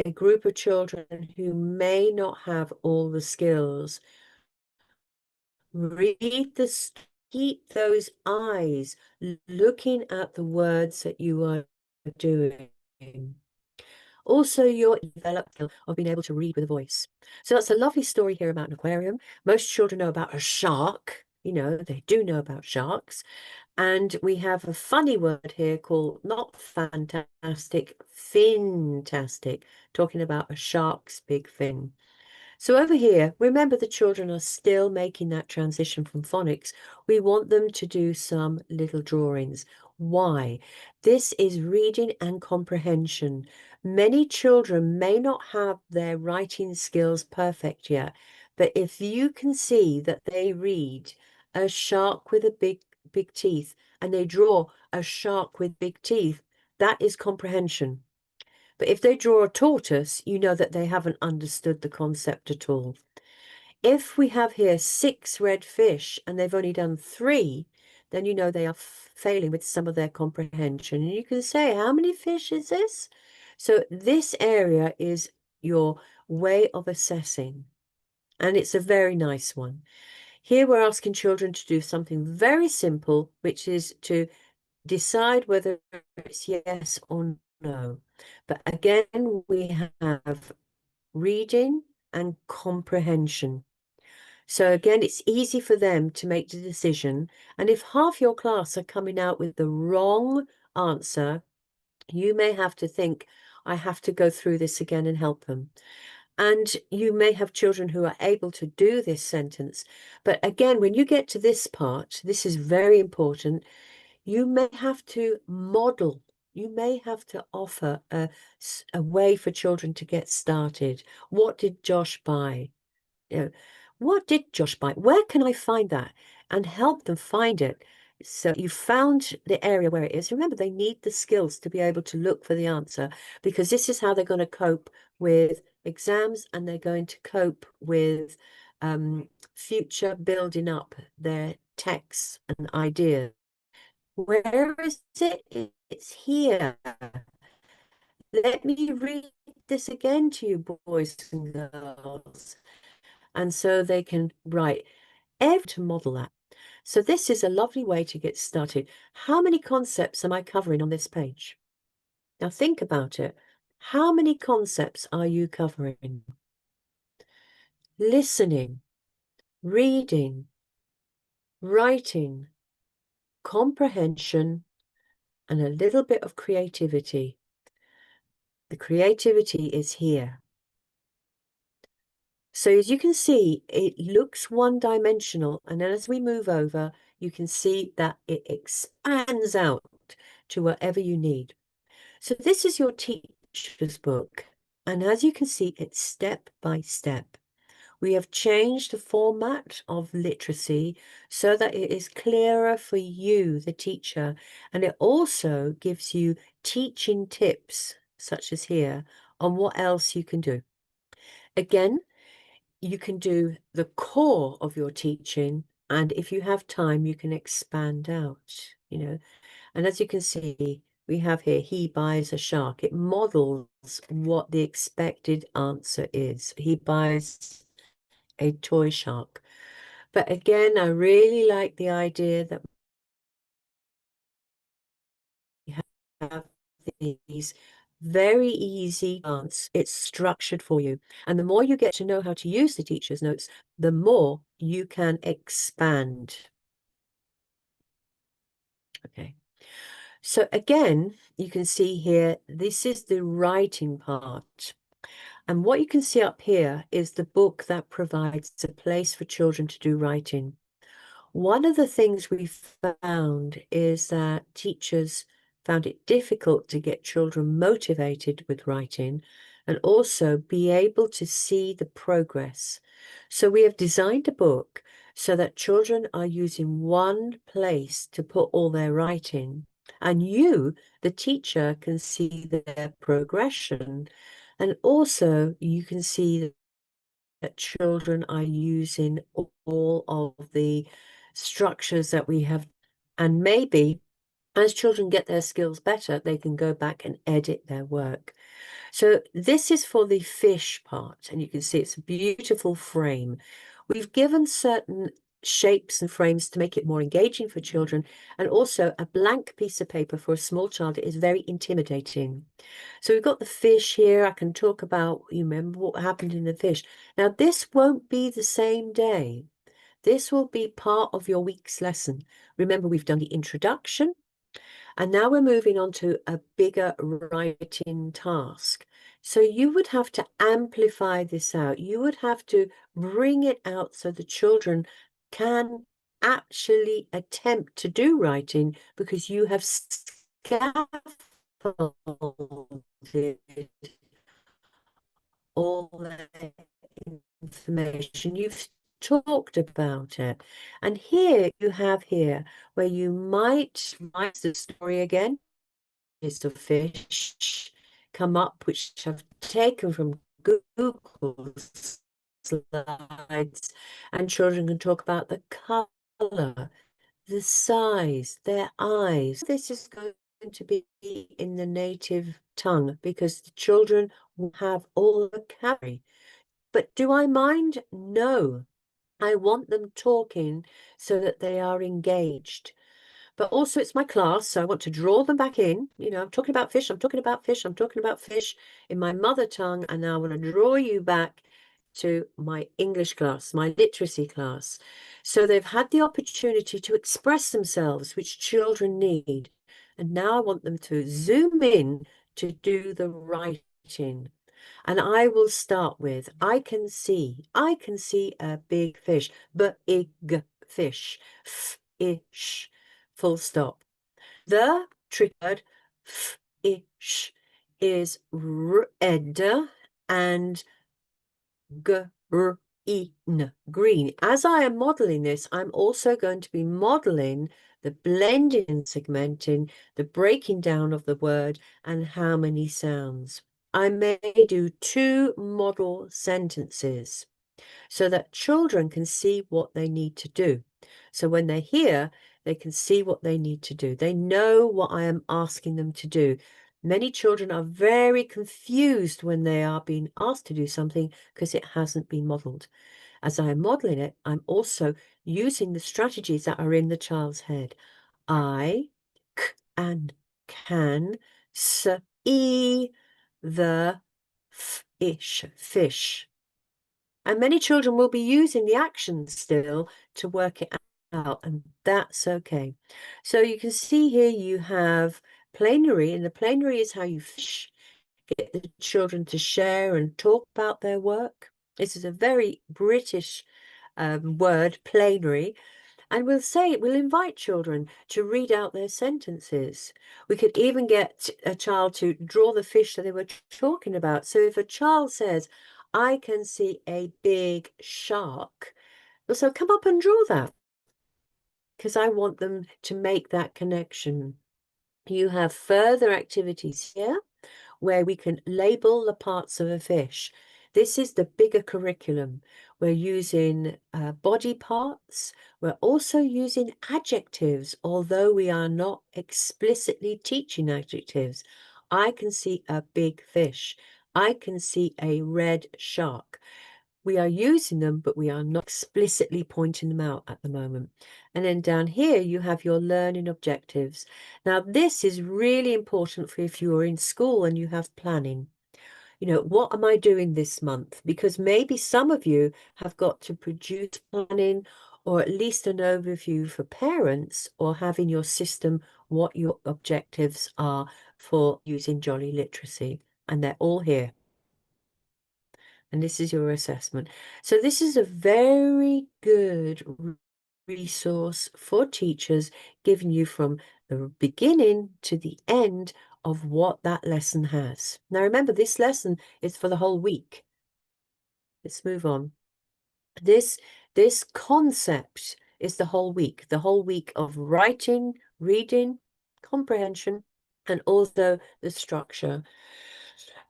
a group of children who may not have all the skills, read this, keep those eyes looking at the words that you are doing. Also, your developed skill of being able to read with a voice. So that's a lovely story here about an aquarium. Most children know about a shark. They do know about sharks. And we have a funny word here called not fantastic, fintastic, talking about a shark's big fin. So over here, remember the children are still making that transition from phonics. We want them to do some little drawings. Why? This is reading and comprehension. Many children may not have their writing skills perfect yet, but if you can see that they read a shark with a big teeth and they draw a shark with big teeth, that is comprehension. But if they draw a tortoise, you know that they haven't understood the concept at all. If we have here 6 red fish and they've only done 3, then you know they are failing with some of their comprehension. And you can say, how many fish is this? So this area is your way of assessing, and it's a very nice one. Here we're asking children to do something very simple, which is to decide whether it's yes or no. But again, we have reading and comprehension. So again, it's easy for them to make the decision. And if half your class are coming out with the wrong answer, you may have to think, I have to go through this again and help them. And you may have children who are able to do this sentence. But again, when you get to this part, this is very important. You may have to model. You may have to offer a way for children to get started. What did Josh buy? You know, what did Josh buy? Where can I find that? And help them find it. So you found the area where it is. Remember, they need the skills to be able to look for the answer, because this is how they're going to cope with exams, and they're going to cope with future building up their texts and ideas. Where is it? It's here. Let me read this again to you, boys and girls. And so they can write to model that. So this is a lovely way to get started. How many concepts am I covering on this page? Now think about it. How many concepts are you covering? Listening, reading, writing, comprehension, and a little bit of creativity. The creativity is here. So as you can see, it looks one-dimensional, and then as we move over, you can see that it expands out to whatever you need. So this is your teacher's book, and as you can see, it's step by step. We have changed the format of literacy so that it is clearer for you, the teacher, and it also gives you teaching tips, such as here, on what else you can do. Again, you can do the core of your teaching, and if you have time, you can expand out, And as you can see, we have here, he buys a shark. It models what the expected answer is. He buys a toy shark. But again, I really like the idea that we have these very easy answers. It's structured for you. And the more you get to know how to use the teacher's notes, the more you can expand. Okay. So again, you can see here, this is the writing part. And what you can see up here is the book that provides a place for children to do writing. One of the things we found is that teachers found it difficult to get children motivated with writing and also be able to see the progress. So we have designed a book so that children are using one place to put all their writing, and you, the teacher, can see their progression, and also you can see that children are using all of the structures that we have, and maybe as children get their skills better, they can go back and edit their work. So this is for the fish part, and you can see it's a beautiful frame. We've given certain shapes and frames to make it more engaging for children, and also a blank piece of paper for a small child is very intimidating. So we've got the fish here. I can talk about, you remember what happened in the fish. Now this won't be the same day. This will be part of your week's lesson. Remember, we've done the introduction, and now we're moving on to a bigger writing task. So you would have to amplify this out. You would have to bring it out so the children can actually attempt to do writing, because you have scaffolded all that information. You've talked about it. And here you have here where you might write the story again. Is of fish come up, which I've taken from Google slides, and children can talk about the color, the size, their eyes. This is going to be in the native tongue because the children will have all the vocabulary. But do I mind? No. I want them talking so that they are engaged. But also it's my class, so I want to draw them back in. You know, I'm talking about fish, I'm talking about fish, I'm talking about fish in my mother tongue, and now I want to draw you back to my English class, my literacy class. So they've had the opportunity to express themselves, which children need. And now I want them to zoom in to do the writing. And I will start with, I can see a big fish, big fish, fish, full stop. The trick word, fish, is red and green. As I am modeling this, I'm also going to be modeling the blending and segmenting, the breaking down of the word, and how many sounds. I may do 2 model sentences so that children can see what they need to do. So when they're here, they can see what they need to do. They know what I am asking them to do. Many children are very confused when they are being asked to do something because it hasn't been modeled. As I am modeling it, I'm also using the strategies that are in the child's head. I and can see the fish. And many children will be using the action still to work it out, and that's okay. So you can see here you have plenary, and the plenary is how you get the children to share and talk about their work. This is a very British word, plenary. And we'll invite children to read out their sentences. We could even get a child to draw the fish that they were talking about. So if a child says, I can see a big shark, so come up and draw that, because I want them to make that connection. You have further activities here where we can label the parts of a fish. This is the bigger curriculum. We're using body parts. We're also using adjectives, although we are not explicitly teaching adjectives. I can see a big fish. I can see a red shark. We are using them, but we are not explicitly pointing them out at the moment. And then down here, you have your learning objectives. Now, this is really important for if you are in school and you have planning. You know, what am I doing this month? Because maybe some of you have got to produce planning or at least an overview for parents or have in your system what your objectives are for using Jolly Literacy. And they're all here. And this is your assessment. So this is a very good resource for teachers, giving you from the beginning to the end of what that lesson has. Now remember, this lesson is for the whole week. Let's move on. This concept is the whole week of writing, reading, comprehension, and also the structure.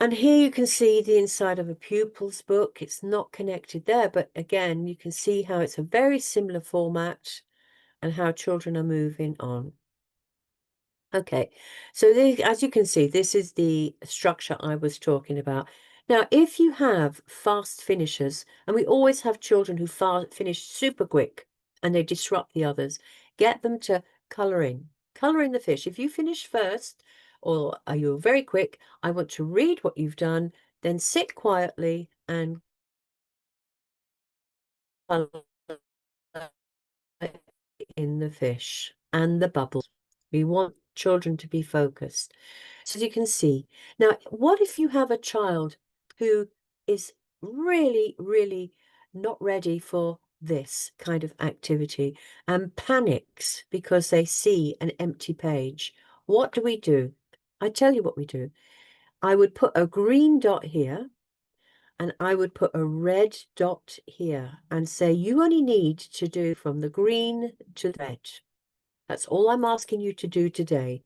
And here you can see the inside of a pupil's book. It's not connected there, but again, you can see how it's a very similar format and how children are moving on. Okay, so as you can see, this is the structure I was talking about. Now, if you have fast finishers, and we always have children who finish super quick and they disrupt the others, get them to colour in the fish. If you finish first, or are you very quick, I want to read what you've done, then sit quietly and colour in the fish and the bubbles. We want children to be focused. So as you can see, now, what if you have a child who is really, really not ready for this kind of activity and panics because they see an empty page? What do? I tell you what we do. I would put a green dot here and I would put a red dot here and say, you only need to do from the green to the red. That's all I'm asking you to do today,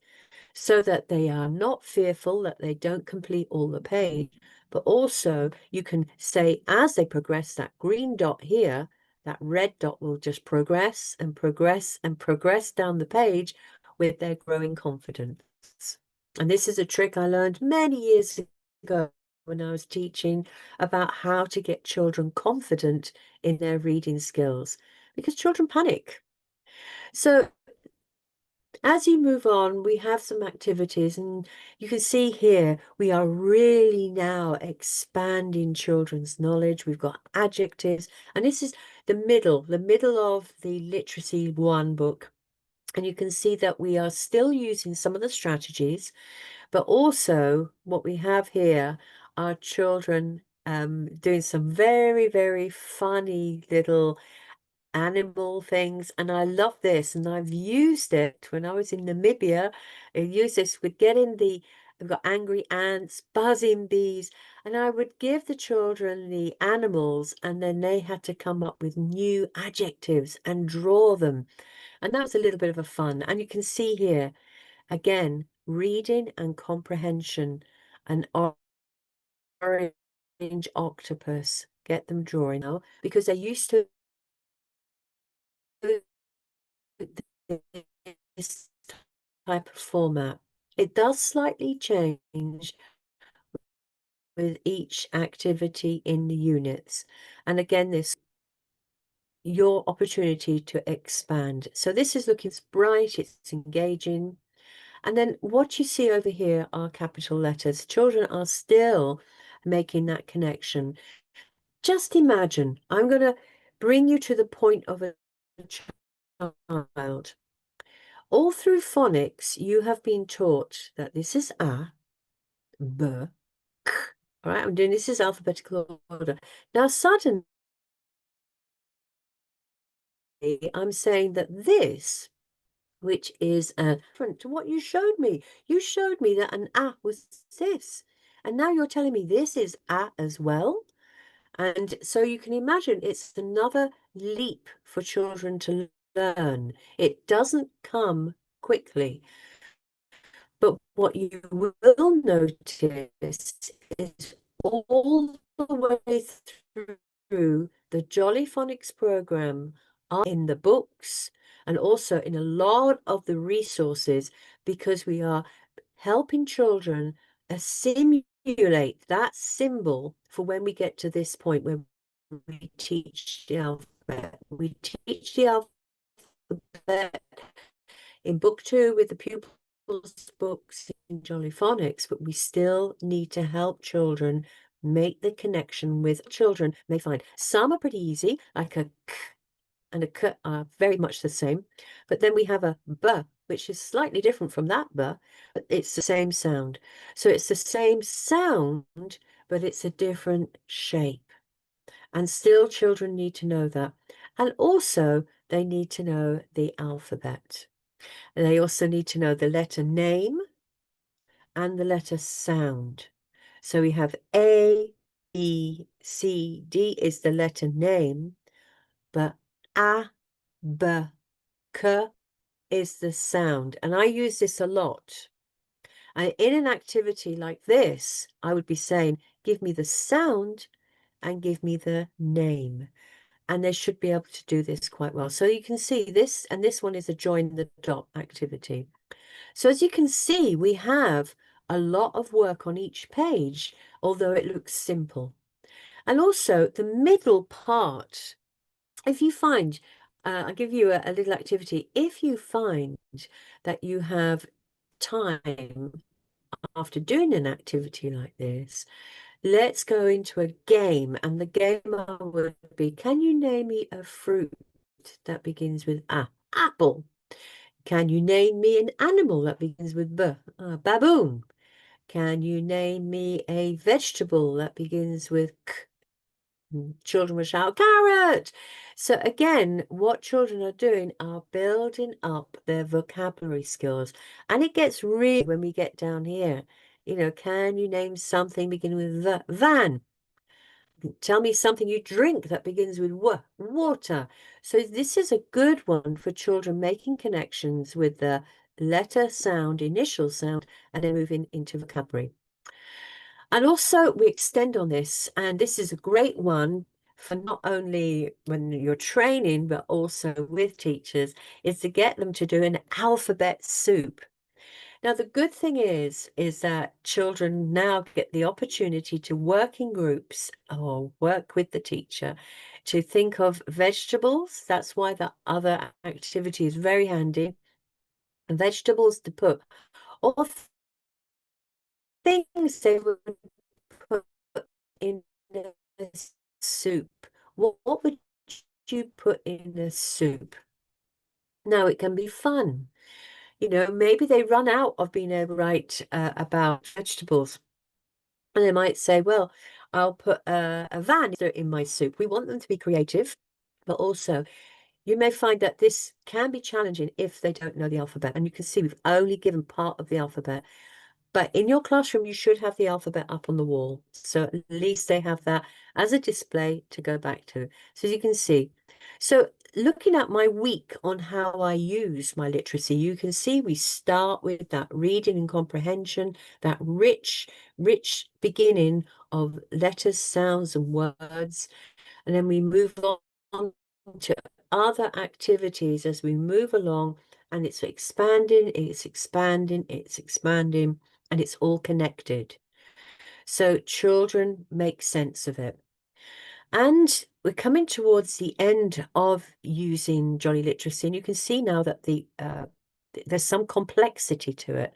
so that they are not fearful that they don't complete all the page, but also you can say as they progress, that green dot here, that red dot will just progress and progress and progress down the page with their growing confidence. And this is a trick I learned many years ago when I was teaching about how to get children confident in their reading skills, because children panic. So as you move on, we have some activities, and you can see here we are really now expanding children's knowledge. We've got adjectives, and this is the middle of the Literacy 1 book. And you can see that we are still using some of the strategies, but also what we have here are children doing some very, very funny little animal things. And I love this. And I've used it when I was in Namibia. I used this with I've got angry ants, buzzing bees, and I would give the children the animals, and then they had to come up with new adjectives and draw them. And that was a little bit of a fun. And you can see here, again, reading and comprehension, an orange octopus. Get them drawing now, because they used to this type of format. It does slightly change with each activity in the units. And again, this your opportunity to expand. So this is looking bright, it's engaging. And then what you see over here are capital letters. Children are still making that connection. Just imagine, I'm going to bring you to the point of a child. All through phonics, you have been taught that this is A, B, K. All right, I'm doing this is alphabetical order. Now, suddenly, I'm saying that this, which is different to what you showed me. You showed me that an A was this. And now you're telling me this is A as well. And so you can imagine it's another leap for children to learn. It doesn't come quickly. But what you will notice is all the way through the Jolly Phonics program are in the books and also in a lot of the resources, because we are helping children assimilate that symbol for when we get to this point where we teach the alphabet. We teach the alphabet in book 2 with the pupils books in Jolly Phonics, but we still need to help children make the connection with children may find. Some are pretty easy, like a k and a k are very much the same, but then we have a b, which is slightly different from that b, but it's the same sound. So it's the same sound, but it's a different shape. And still children need to know that. And also they need to know the alphabet. And they also need to know the letter name and the letter sound. So we have A, B, C, D is the letter name, but A, B, K is the sound. And I use this a lot. And in an activity like this, I would be saying, give me the sound and give me the name. And they should be able to do this quite well. So you can see this, and this one is a join the dot activity. So as you can see, we have a lot of work on each page, although it looks simple. And also the middle part, if you find, I'll give you a little activity. If you find that you have time after doing an activity like this, let's go into a game. And the game would be, can you name me a fruit that begins with A? Apple. Can you name me an animal that begins with B? Baboon. Can you name me a vegetable that begins with K? Children will shout, carrot. So again, what children are doing are building up their vocabulary skills. And it gets really, when we get down here, can you name something beginning with V? Van. Tell me something you drink that begins with W, water. So this is a good one for children making connections with the letter sound, initial sound, and then moving into vocabulary. And also we extend on this, and this is a great one for not only when you're training, but also with teachers, is to get them to do an alphabet soup. Now, the good thing is that children now get the opportunity to work in groups or work with the teacher to think of vegetables. That's why the other activity is very handy. Vegetables to put, or things they would put in a soup. What would you put in a soup? Now, it can be fun. You know, maybe they run out of being able to write about vegetables. And they might say, well, I'll put a van in my soup. We want them to be creative, but also you may find that this can be challenging if they don't know the alphabet. And you can see we've only given part of the alphabet. But in your classroom, you should have the alphabet up on the wall. So at least they have that as a display to go back to. So as you can see. So looking at my week on how I use my literacy, you can see we start with that reading and comprehension, that rich beginning of letters, sounds, and words. And then we move on to other activities as we move along, and it's expanding, it's expanding, it's expanding, and it's all connected. So children make sense of it. And we're coming towards the end of using Jolly Literacy, and you can see now that there's some complexity to it,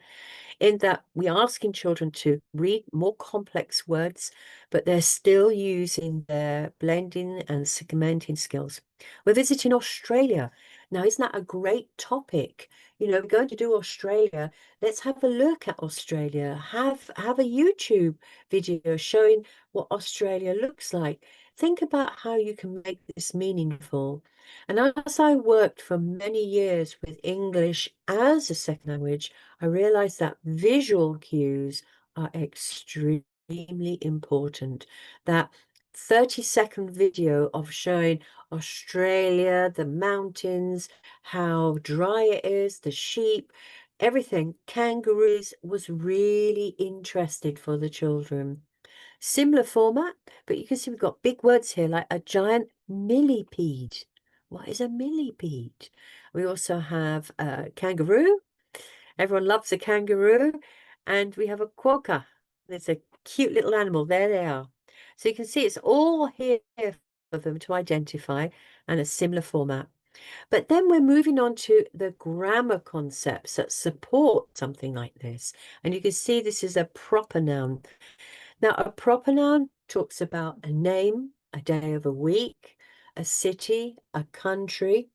in that we're asking children to read more complex words, but they're still using their blending and segmenting skills. We're visiting Australia. Now, isn't that a great topic? You know, we're going to do Australia. Let's have a look at Australia. Have a YouTube video showing what Australia looks like. Think about how you can make this meaningful. And as I worked for many years with English as a second language, I realized that visual cues are extremely important. That 30-second video of showing Australia, the mountains, how dry it is, the sheep, everything, kangaroos, was really interested for the children. Similar format, but you can see we've got big words here like a giant millipede. What is a millipede? We also have a kangaroo. Everyone loves a kangaroo. And we have a quokka. It's a cute little animal. There they are. So you can see it's all here for them to identify, and a similar format. But then we're moving on to the grammar concepts that support something like this. And you can see this is a proper noun. Now, a proper noun talks about a name, a day of a week, a city, a country.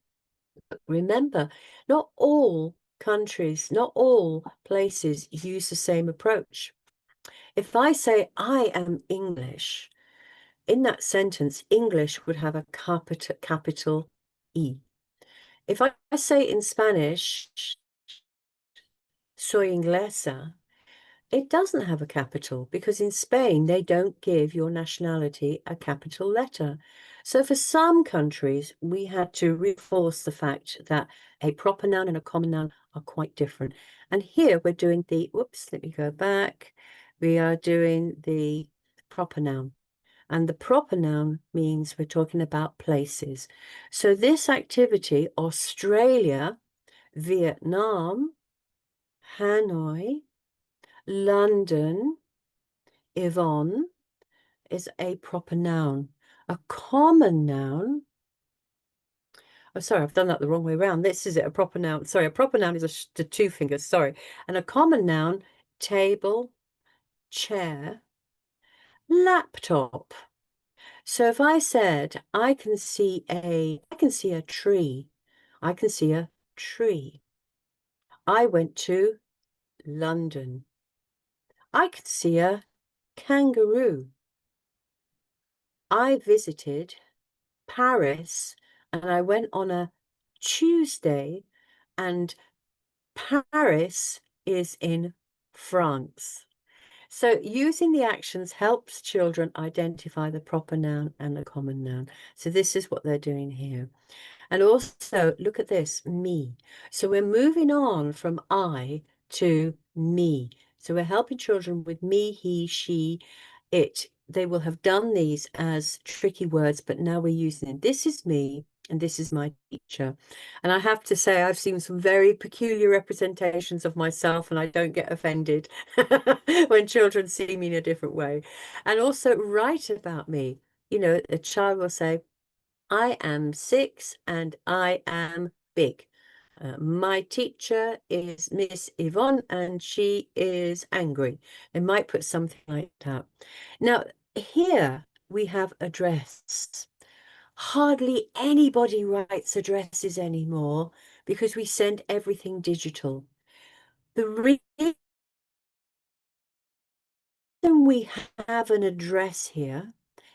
Remember, not all countries, not all places use the same approach. If I say I am English, in that sentence, English would have a capital E. If I say in Spanish, soy inglesa, it doesn't have a capital because in Spain, they don't give your nationality a capital letter. So for some countries, we had to reinforce the fact that a proper noun and a common noun are quite different. And here we're doing the, whoops, let me go back. We are doing the proper noun. And the proper noun means we're talking about places. So this activity, Australia, Vietnam, Hanoi, London, Yvonne, is a proper noun. A common noun, oh, sorry, I've done that the wrong way around. This is it, a proper noun. Sorry, a proper noun is the two fingers, sorry. And a common noun, table, chair, laptop. So if I said, I can see a tree. I can see a tree. I went to London. I could see a kangaroo. I visited Paris and I went on a Tuesday, and Paris is in France. So using the actions helps children identify the proper noun and the common noun. So this is what they're doing here. And also look at this, me. So we're moving on from I to me. So we're helping children with me, he, she, it. They will have done these as tricky words, but now we're using them. This is me. and this is my teacher. And I have to say, I've seen some very peculiar representations of myself, and I don't get offended when children see me in a different way. And also write about me. You know, a child will say, I am 6 and I am big. My teacher is Miss Yvonne and she is angry. They might put something like that. Now, here we have address. Hardly anybody writes addresses anymore because we send everything digital. The reason we have an address here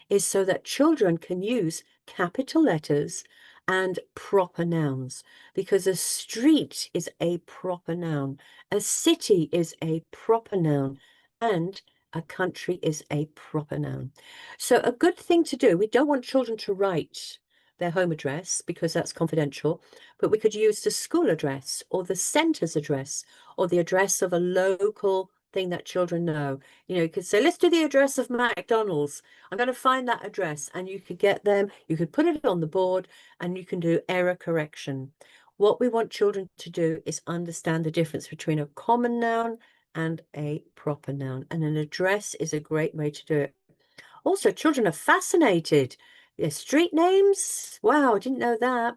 is so that children can use capital letters and proper nouns, because a street is a proper noun, a city is a proper noun, and a country is a proper noun. So a good thing to do, we don't want children to write their home address because that's confidential, but we could use the school address or the centre's address or the address of a local thing that children know. You know, you could say, let's do the address of McDonald's. I'm going to find that address, and you could get them, you could put it on the board, and you can do error correction. What we want children to do is understand the difference between a common noun and a proper noun, and an address is a great way to do it. Also, children are fascinated. Street names, wow, didn't know that.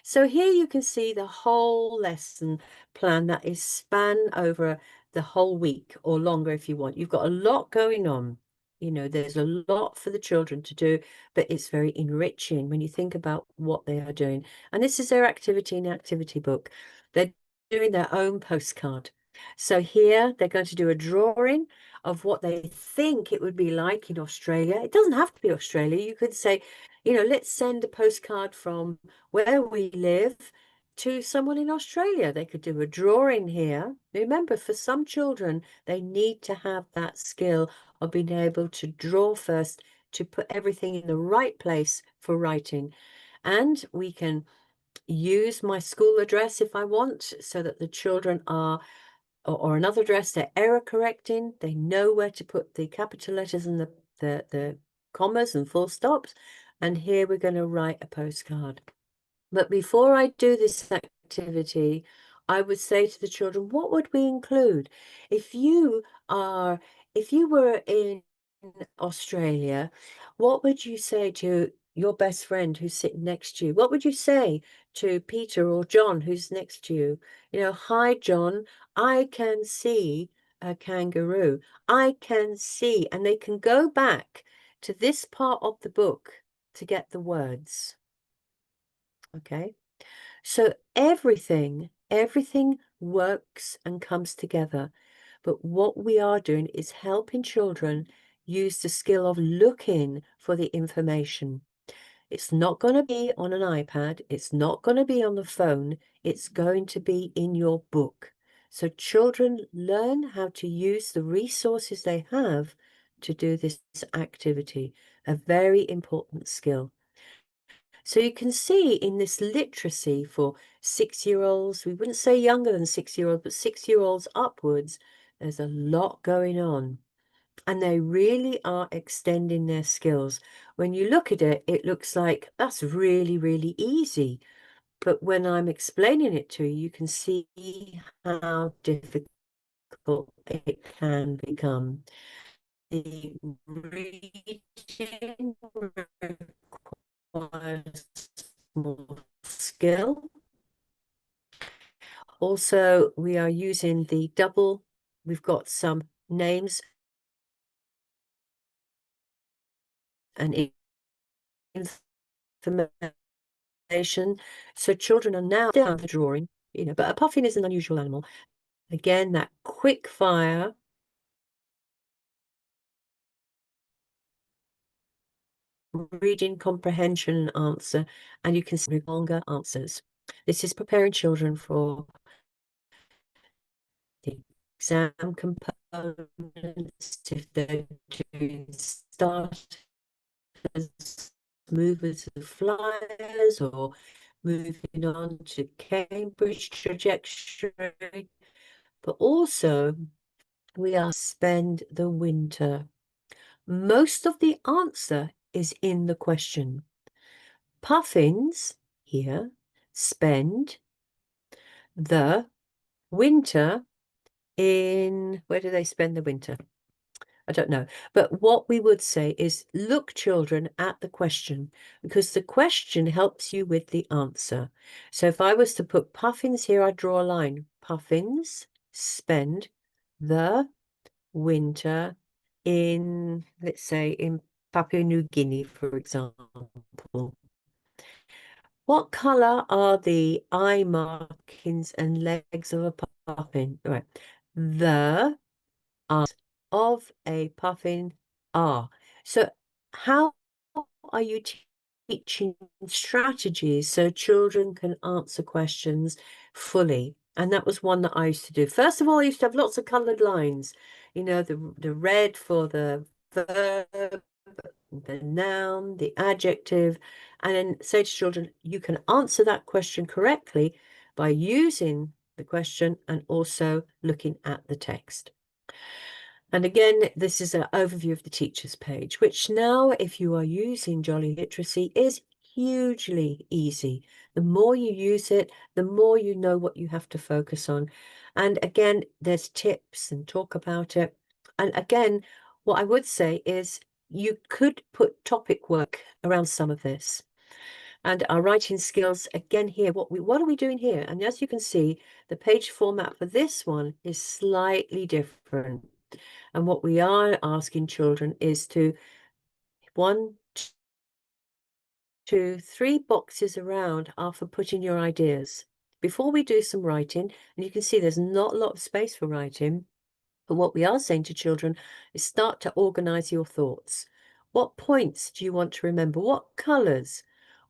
So here you can see the whole lesson plan that is span over the whole week or longer if you want. You've got a lot going on. You know, there's a lot for the children to do, but it's very enriching when you think about what they are doing. And this is their activity in the activity book. They're doing their own postcard. So here they're going to do a drawing of what they think it would be like in Australia. It doesn't have to be Australia. You could say, you know, let's send a postcard from where we live to someone in Australia. They could do a drawing here. Remember, for some children, they need to have that skill of being able to draw first, to put everything in the right place for writing. And we can use my school address if I want, so that the children are, or another address, they're error correcting. They know where to put the capital letters and the commas and full stops. And here we're going to write a postcard. But before I do this activity, I would say to the children, what would we include? If you were in Australia, what would you say to your best friend who's sitting next to you? What would you say to Peter or John who's next to you? You know, hi, John, I can see a kangaroo. I can see, and they can go back to this part of the book to get the words. Okay, so everything works and comes together. But what we are doing is helping children use the skill of looking for the information. It's not going to be on an iPad. It's not going to be on the phone. It's going to be in your book. So children learn how to use the resources they have to do this activity, a very important skill. So you can see in this literacy for 6-year-olds, we wouldn't say younger than 6-year-olds, but 6-year-olds upwards, there's a lot going on. And they really are extending their skills. When you look at it, it looks like that's really, really easy. But when I'm explaining it to you, you can see how difficult it can become. The reading requires more skill. Also, we are using the double. We've got some names and information. So children are now down the drawing, you know, but a puffin is an unusual animal. Again, that quick fire. Reading comprehension and answer, and you can see longer answers. This is preparing children for the exam components, if they're doing starters, movers and flyers, or moving on to Cambridge trajectory. But also, we are spend the winter. Most of the answer is in the question. Puffins here, spend the winter in, where do they spend the winter? I don't know. But what we would say is look, children, at the question, because the question helps you with the answer. So if I was to put puffins here, I'd draw a line. Puffins spend the winter in, let's say, in Papua New Guinea, for example. What color are the eye markings and legs of a puffin? Right. The eyes of a puffin are. So how are you teaching strategies so children can answer questions fully? And that was one that I used to do. First of all, I used to have lots of colored lines, you know, the red for the verb, the noun, the adjective, and then say to children, you can answer that question correctly by using the question and also looking at the text. And again, this is an overview of the teacher's page, which now, if you are using Jolly Literacy, is hugely easy. The more you use it, the more you know what you have to focus on. And again, there's tips and talk about it. And again, what I would say is you could put topic work around some of this. And our writing skills, again here, what are we doing here? And as you can see, the page format for this one is slightly different. And what we are asking children is to 1, 2, 3 boxes around are for putting your ideas. Before we do some writing, and you can see there's not a lot of space for writing, but what we are saying to children is start to organize your thoughts. What points do you want to remember? What colors?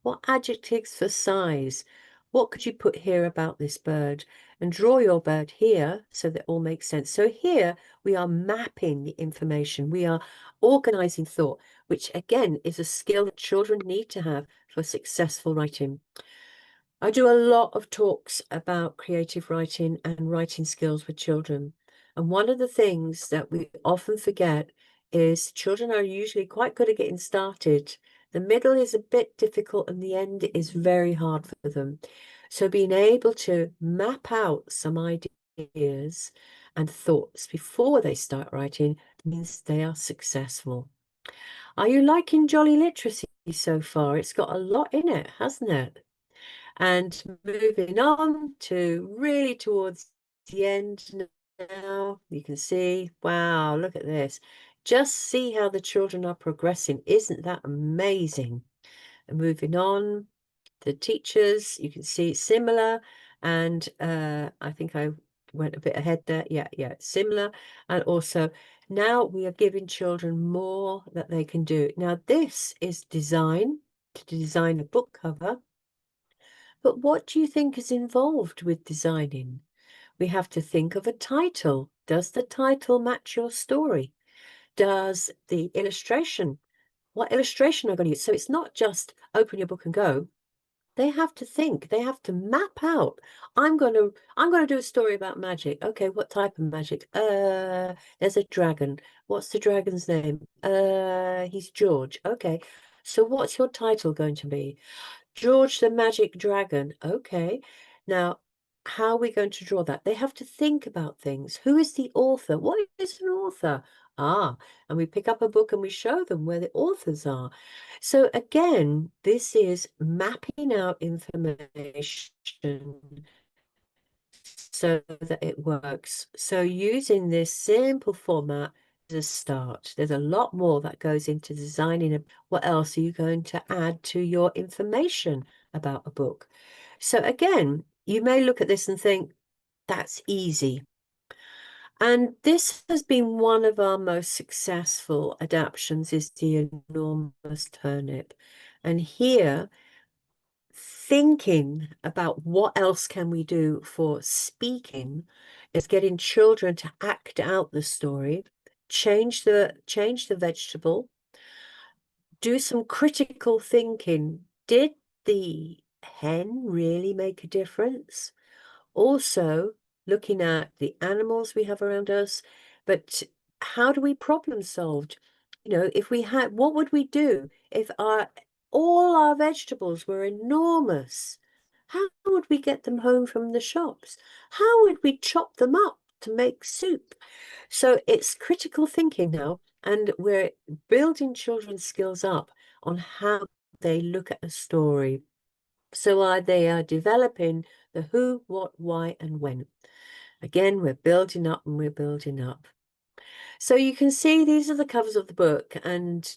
What adjectives for size? What could you put here about this bird? And draw your bird here so that all makes sense. So here we are mapping the information. We are organizing thought, which again is a skill that children need to have for successful writing. I do a lot of talks about creative writing and writing skills with children. And one of the things that we often forget is children are usually quite good at getting started. The middle is a bit difficult and the end is very hard for them. So being able to map out some ideas and thoughts before they start writing means they are successful. Are you liking Jolly Literacy so far? It's got a lot in it, hasn't it? And moving on to really towards the end now, you can see, wow, look at this. Just see how the children are progressing. Isn't that amazing? And moving on, the teachers, you can see it's similar. And I think I went a bit ahead there. Yeah, similar. And also now we are giving children more that they can do. Now this is design, to design a book cover. But what do you think is involved with designing? We have to think of a title. Does the title match your story? Does the illustration, what illustration are going to use? So it's not just open your book and go. They have to think. They have to map out. I'm going to do a story about magic. Okay, what type of magic? There's a dragon. What's the dragon's name? He's George. Okay. So what's your title going to be? George the Magic Dragon. Okay. Now, how are we going to draw that? They have to think about things. Who is the author? What is an author? Ah, and we pick up a book and we show them where the authors are. So again, this is mapping out information so that it works. So using this simple format is a start. There's a lot more that goes into designing it. What else are you going to add to your information about a book? So again, you may look at this and think, that's easy. And this has been one of our most successful adaptations is the enormous turnip. And here thinking about what else can we do for speaking is getting children to act out the story, change the vegetable, do some critical thinking. Did the hen really make a difference? Also looking at the animals we have around us, but how do we problem solve? You know, if we had, what would we do if our all our vegetables were enormous. How would we get them home from the shops? How would we chop them up to make soup? So it's critical thinking now, and we're building children's skills up on how they look at a story. So they are developing the who, what, why, and when. Again, we're building up and we're building up. So you can see these are the covers of the book, and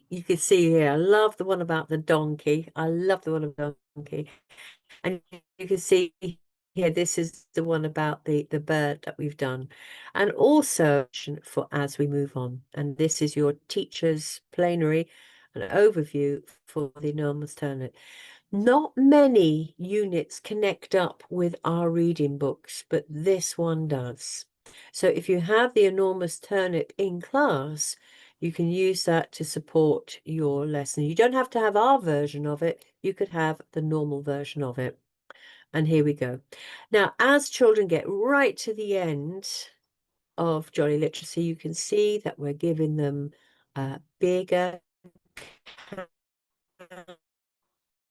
you can see here, I love the one about the donkey. I love the one about the donkey. And you can see here, this is the one about the bird that we've done. And also for as we move on. And this is your teacher's plenary, an overview for the enormous turnip. Not many units connect up with our reading books, but this one does. So if you have the enormous turnip in class, you can use that to support your lesson. You don't have to have our version of it. You could have the normal version of it. And here we go. Now, as children get right to the end of Jolly Literacy, you can see that we're giving them bigger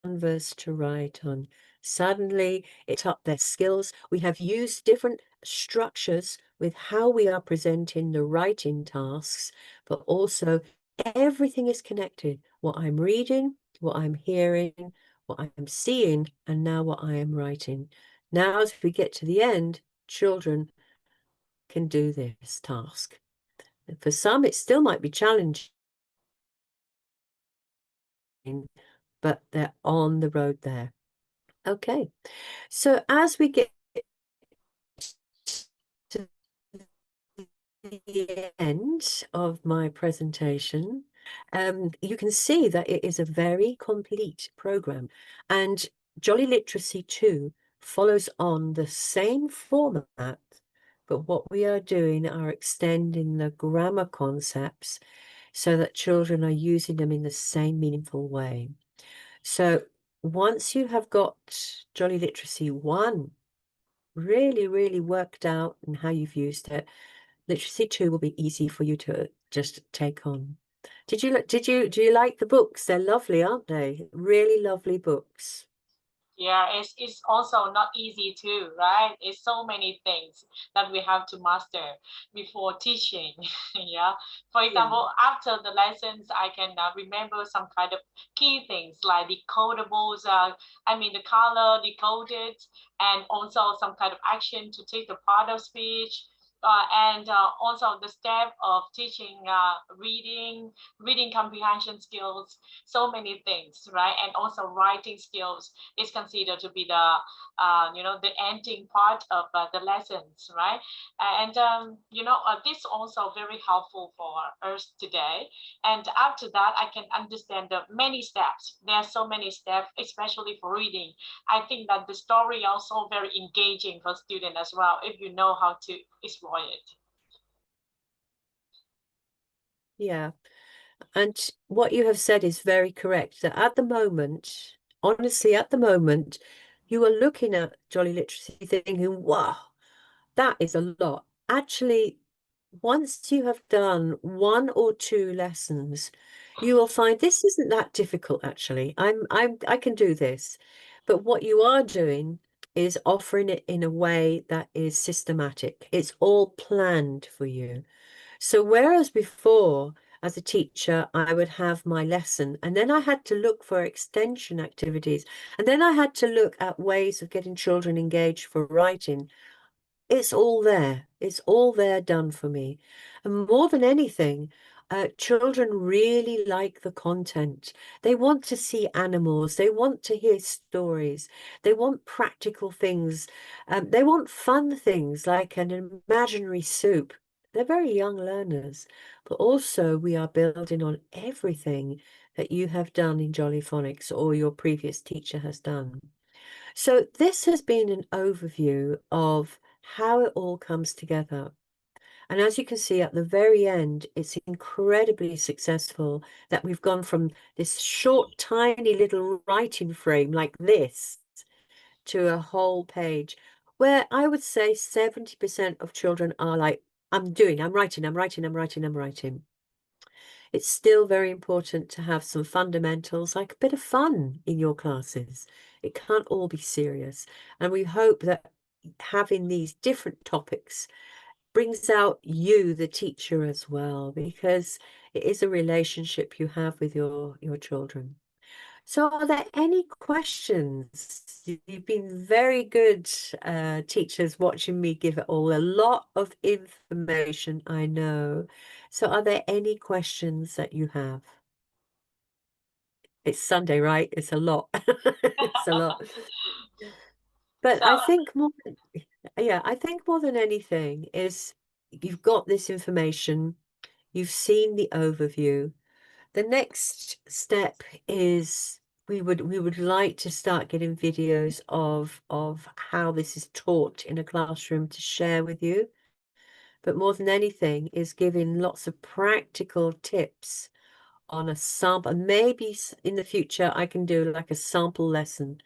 canvas to write on. Suddenly, it's up their skills. We have used different structures with how we are presenting the writing tasks, but also everything is connected. What I'm reading, what I'm hearing, what I'm seeing, and now what I am writing. Now, as we get to the end, children can do this task. For some, it still might be challenging, but they're on the road there. Okay, so as we get to the end of my presentation, you can see that it is a very complete program, and Jolly Literacy 2 follows on the same format, but what we are doing are extending the grammar concepts so that children are using them in the same meaningful way. So once you have got Jolly Literacy 1 really, really worked out and how you've used it, Literacy 2 will be easy for you to just take on. Do you like the books? They're lovely, aren't they? Really lovely books.
Yeah, it's also not easy too, right? It's so many things that we have to master before teaching. Yeah. For example, after the lessons, I can remember some kind of key things like decodables, the color decoded, and also some kind of action to take the part of speech. And also the step of teaching reading comprehension skills, so many things, right? And also writing skills is considered to be the ending part of the lessons, right? And this also very helpful for us today. And after that, I can understand the many steps. There are so many steps, especially for reading. I think that the story also very engaging for students as well, if you know how to explore it.
Yeah. And what you have said is very correct, that at the moment, honestly, at the moment, you are looking at Jolly Literacy thinking, wow, that is a lot. Actually, once you have done 1 or 2 lessons, you will find this isn't that difficult, actually. I can do this. But what you are doing is offering it in a way that is systematic. It's all planned for you. So whereas before, as a teacher, I would have my lesson and then I had to look for extension activities, and then I had to look at ways of getting children engaged for writing. It's all there. It's all there done for me. And more than anything, children really like the content. They want to see animals. They want to hear stories. They want practical things. They want fun things like an imaginary soup. They're very young learners, but also we are building on everything that you have done in Jolly Phonics or your previous teacher has done. So this has been an overview of how it all comes together. And as you can see at the very end, it's incredibly successful that we've gone from this short, tiny little writing frame like this to a whole page, where I would say 70% of children are like, I'm writing, I'm writing, I'm writing, I'm writing. it's still very important to have some fundamentals, like a bit of fun in your classes. It can't all be serious. And we hope that having these different topics brings out you, the teacher, as well, because it is a relationship you have with your children. So are there any questions? You've been very good teachers watching me give it all. A lot of information, I know. So are there any questions that you have? It's Sunday, right? It's a lot. It's a lot. But
So
I think more, yeah, I think more than anything is you've got this information, you've seen the overview. The next step is we would like to start getting videos of how this is taught in a classroom to share with you. But more than anything is giving lots of practical tips on a sample. And maybe in the future I can do like a sample lesson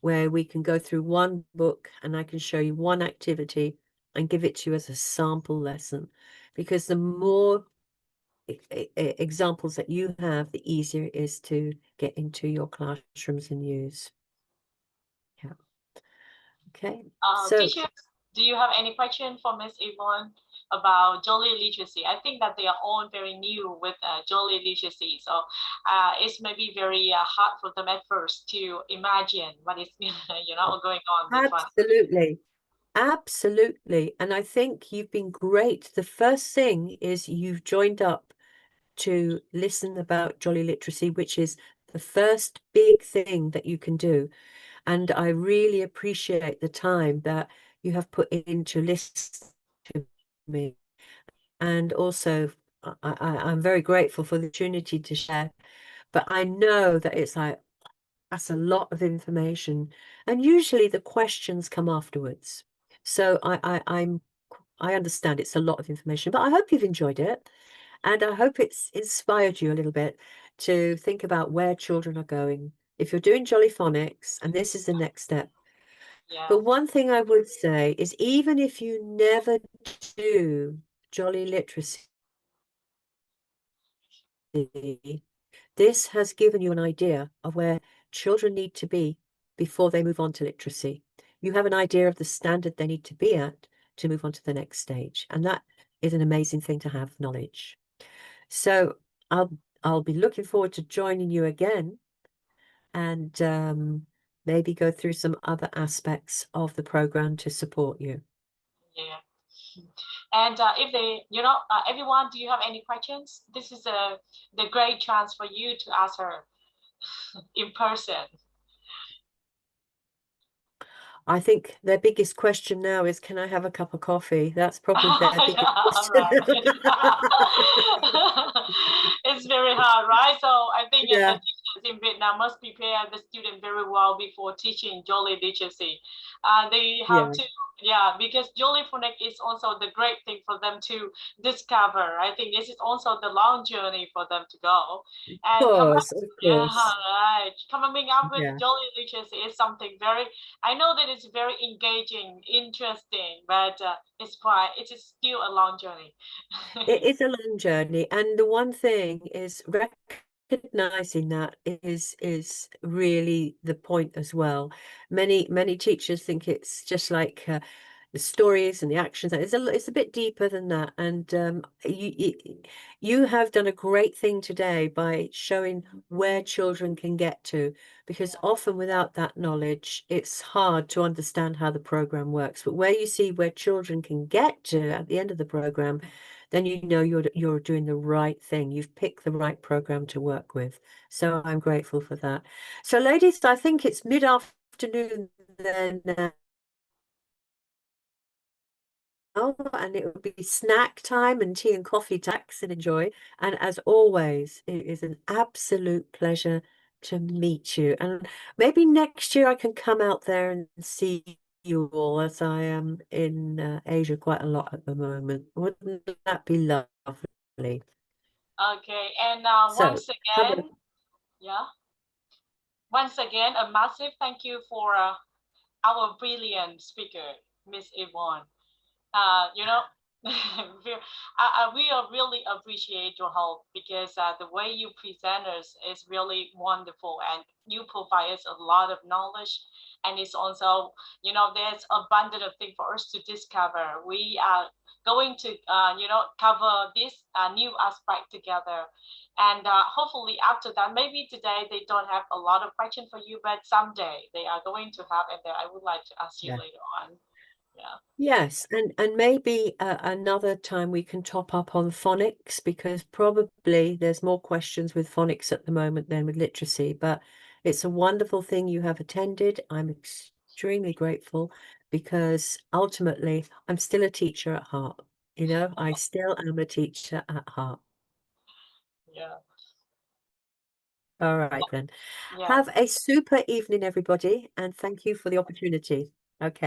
where we can go through one book and I can show you one activity and give it to you as a sample lesson. Because the more examples that you have, the easier it is to get into your classrooms and use. Yeah. Okay. So
teachers, do you have any question for Miss Yvonne about Jolly literacy? I think that they are all very new with Jolly literacy, so it's maybe very hard for them at first to imagine what is going on with one.
absolutely. Absolutely. And I think you've been great. The first thing is you've joined up to listen about Jolly Literacy, which is the first big thing that you can do. And I really appreciate the time that you have put into listening to me. And also, I'm very grateful for the opportunity to share. But I know that it's like, that's a lot of information. And usually the questions come afterwards. So I understand it's a lot of information, but I hope you've enjoyed it. And I hope it's inspired you a little bit to think about where children are going. If you're doing Jolly Phonics, and this is the next step.
Yeah.
But one thing I would say is even if you never do Jolly Literacy, this has given you an idea of where children need to be before they move on to literacy. You have an idea of the standard they need to be at to move on to the next stage. And that is an amazing thing to have knowledge. So I'll be looking forward to joining you again and maybe go through some other aspects of the program to support you.
Yeah. And if they, everyone, do you have any questions? This is the great chance for you to ask her in person.
I think their biggest question now is, can I have a cup of coffee? That's probably their biggest
Yeah,
question.
right. It's very hard, right? So I think the
Yeah,
teachers in Vietnam must prepare the student very well before teaching Jolly literacy. They have
yeah.
to, yeah, because Jolly Phonics is also the great thing for them to discover. I think this is also the long journey for them to go. And
Of
yeah,
course.
right. Coming up with
Yeah.
Jolly literacy is something very, I know that it's very engaging, interesting, but it is still a long journey.
It is a long journey, and the one thing is recognizing that is really the point as well. Many teachers think it's just like the stories and the actions. It's a bit deeper than that, and you have done a great thing today by showing where children can get to, because often without that knowledge, it's hard to understand how the program works. But where you see where children can get to at the end of the program, then you know you're doing the right thing. You've picked the right program to work with. So I'm grateful for that. So ladies, I think it's mid-afternoon then now, and it will be snack time and tea and coffee to relax and enjoy. And as always, it is an absolute pleasure to meet you. And maybe next year I can come out there and see you all, as I am in Asia quite a lot at the moment. Wouldn't that be lovely?
Okay, and
So have a
yeah, once again, a massive thank you for our brilliant speaker, Miss Yvonne. You know, We really appreciate your help because the way you present us is really wonderful, and you provide us a lot of knowledge. And it's also, there's abundant of things for us to discover. We are going to, cover this new aspect together. And hopefully after that, maybe today they don't have a lot of question for you, but someday they are going to have, and then I would like to ask you
Yeah.
later on. Yeah.
Yes, and maybe another time we can top up on phonics, because probably there's more questions with phonics at the moment than with literacy, but it's a wonderful thing you have attended. I'm extremely grateful because ultimately I'm still a teacher at heart. I still am a teacher at heart.
Yeah.
All right, then.
Yeah.
Have a super evening, everybody, and thank you for the opportunity. Okay.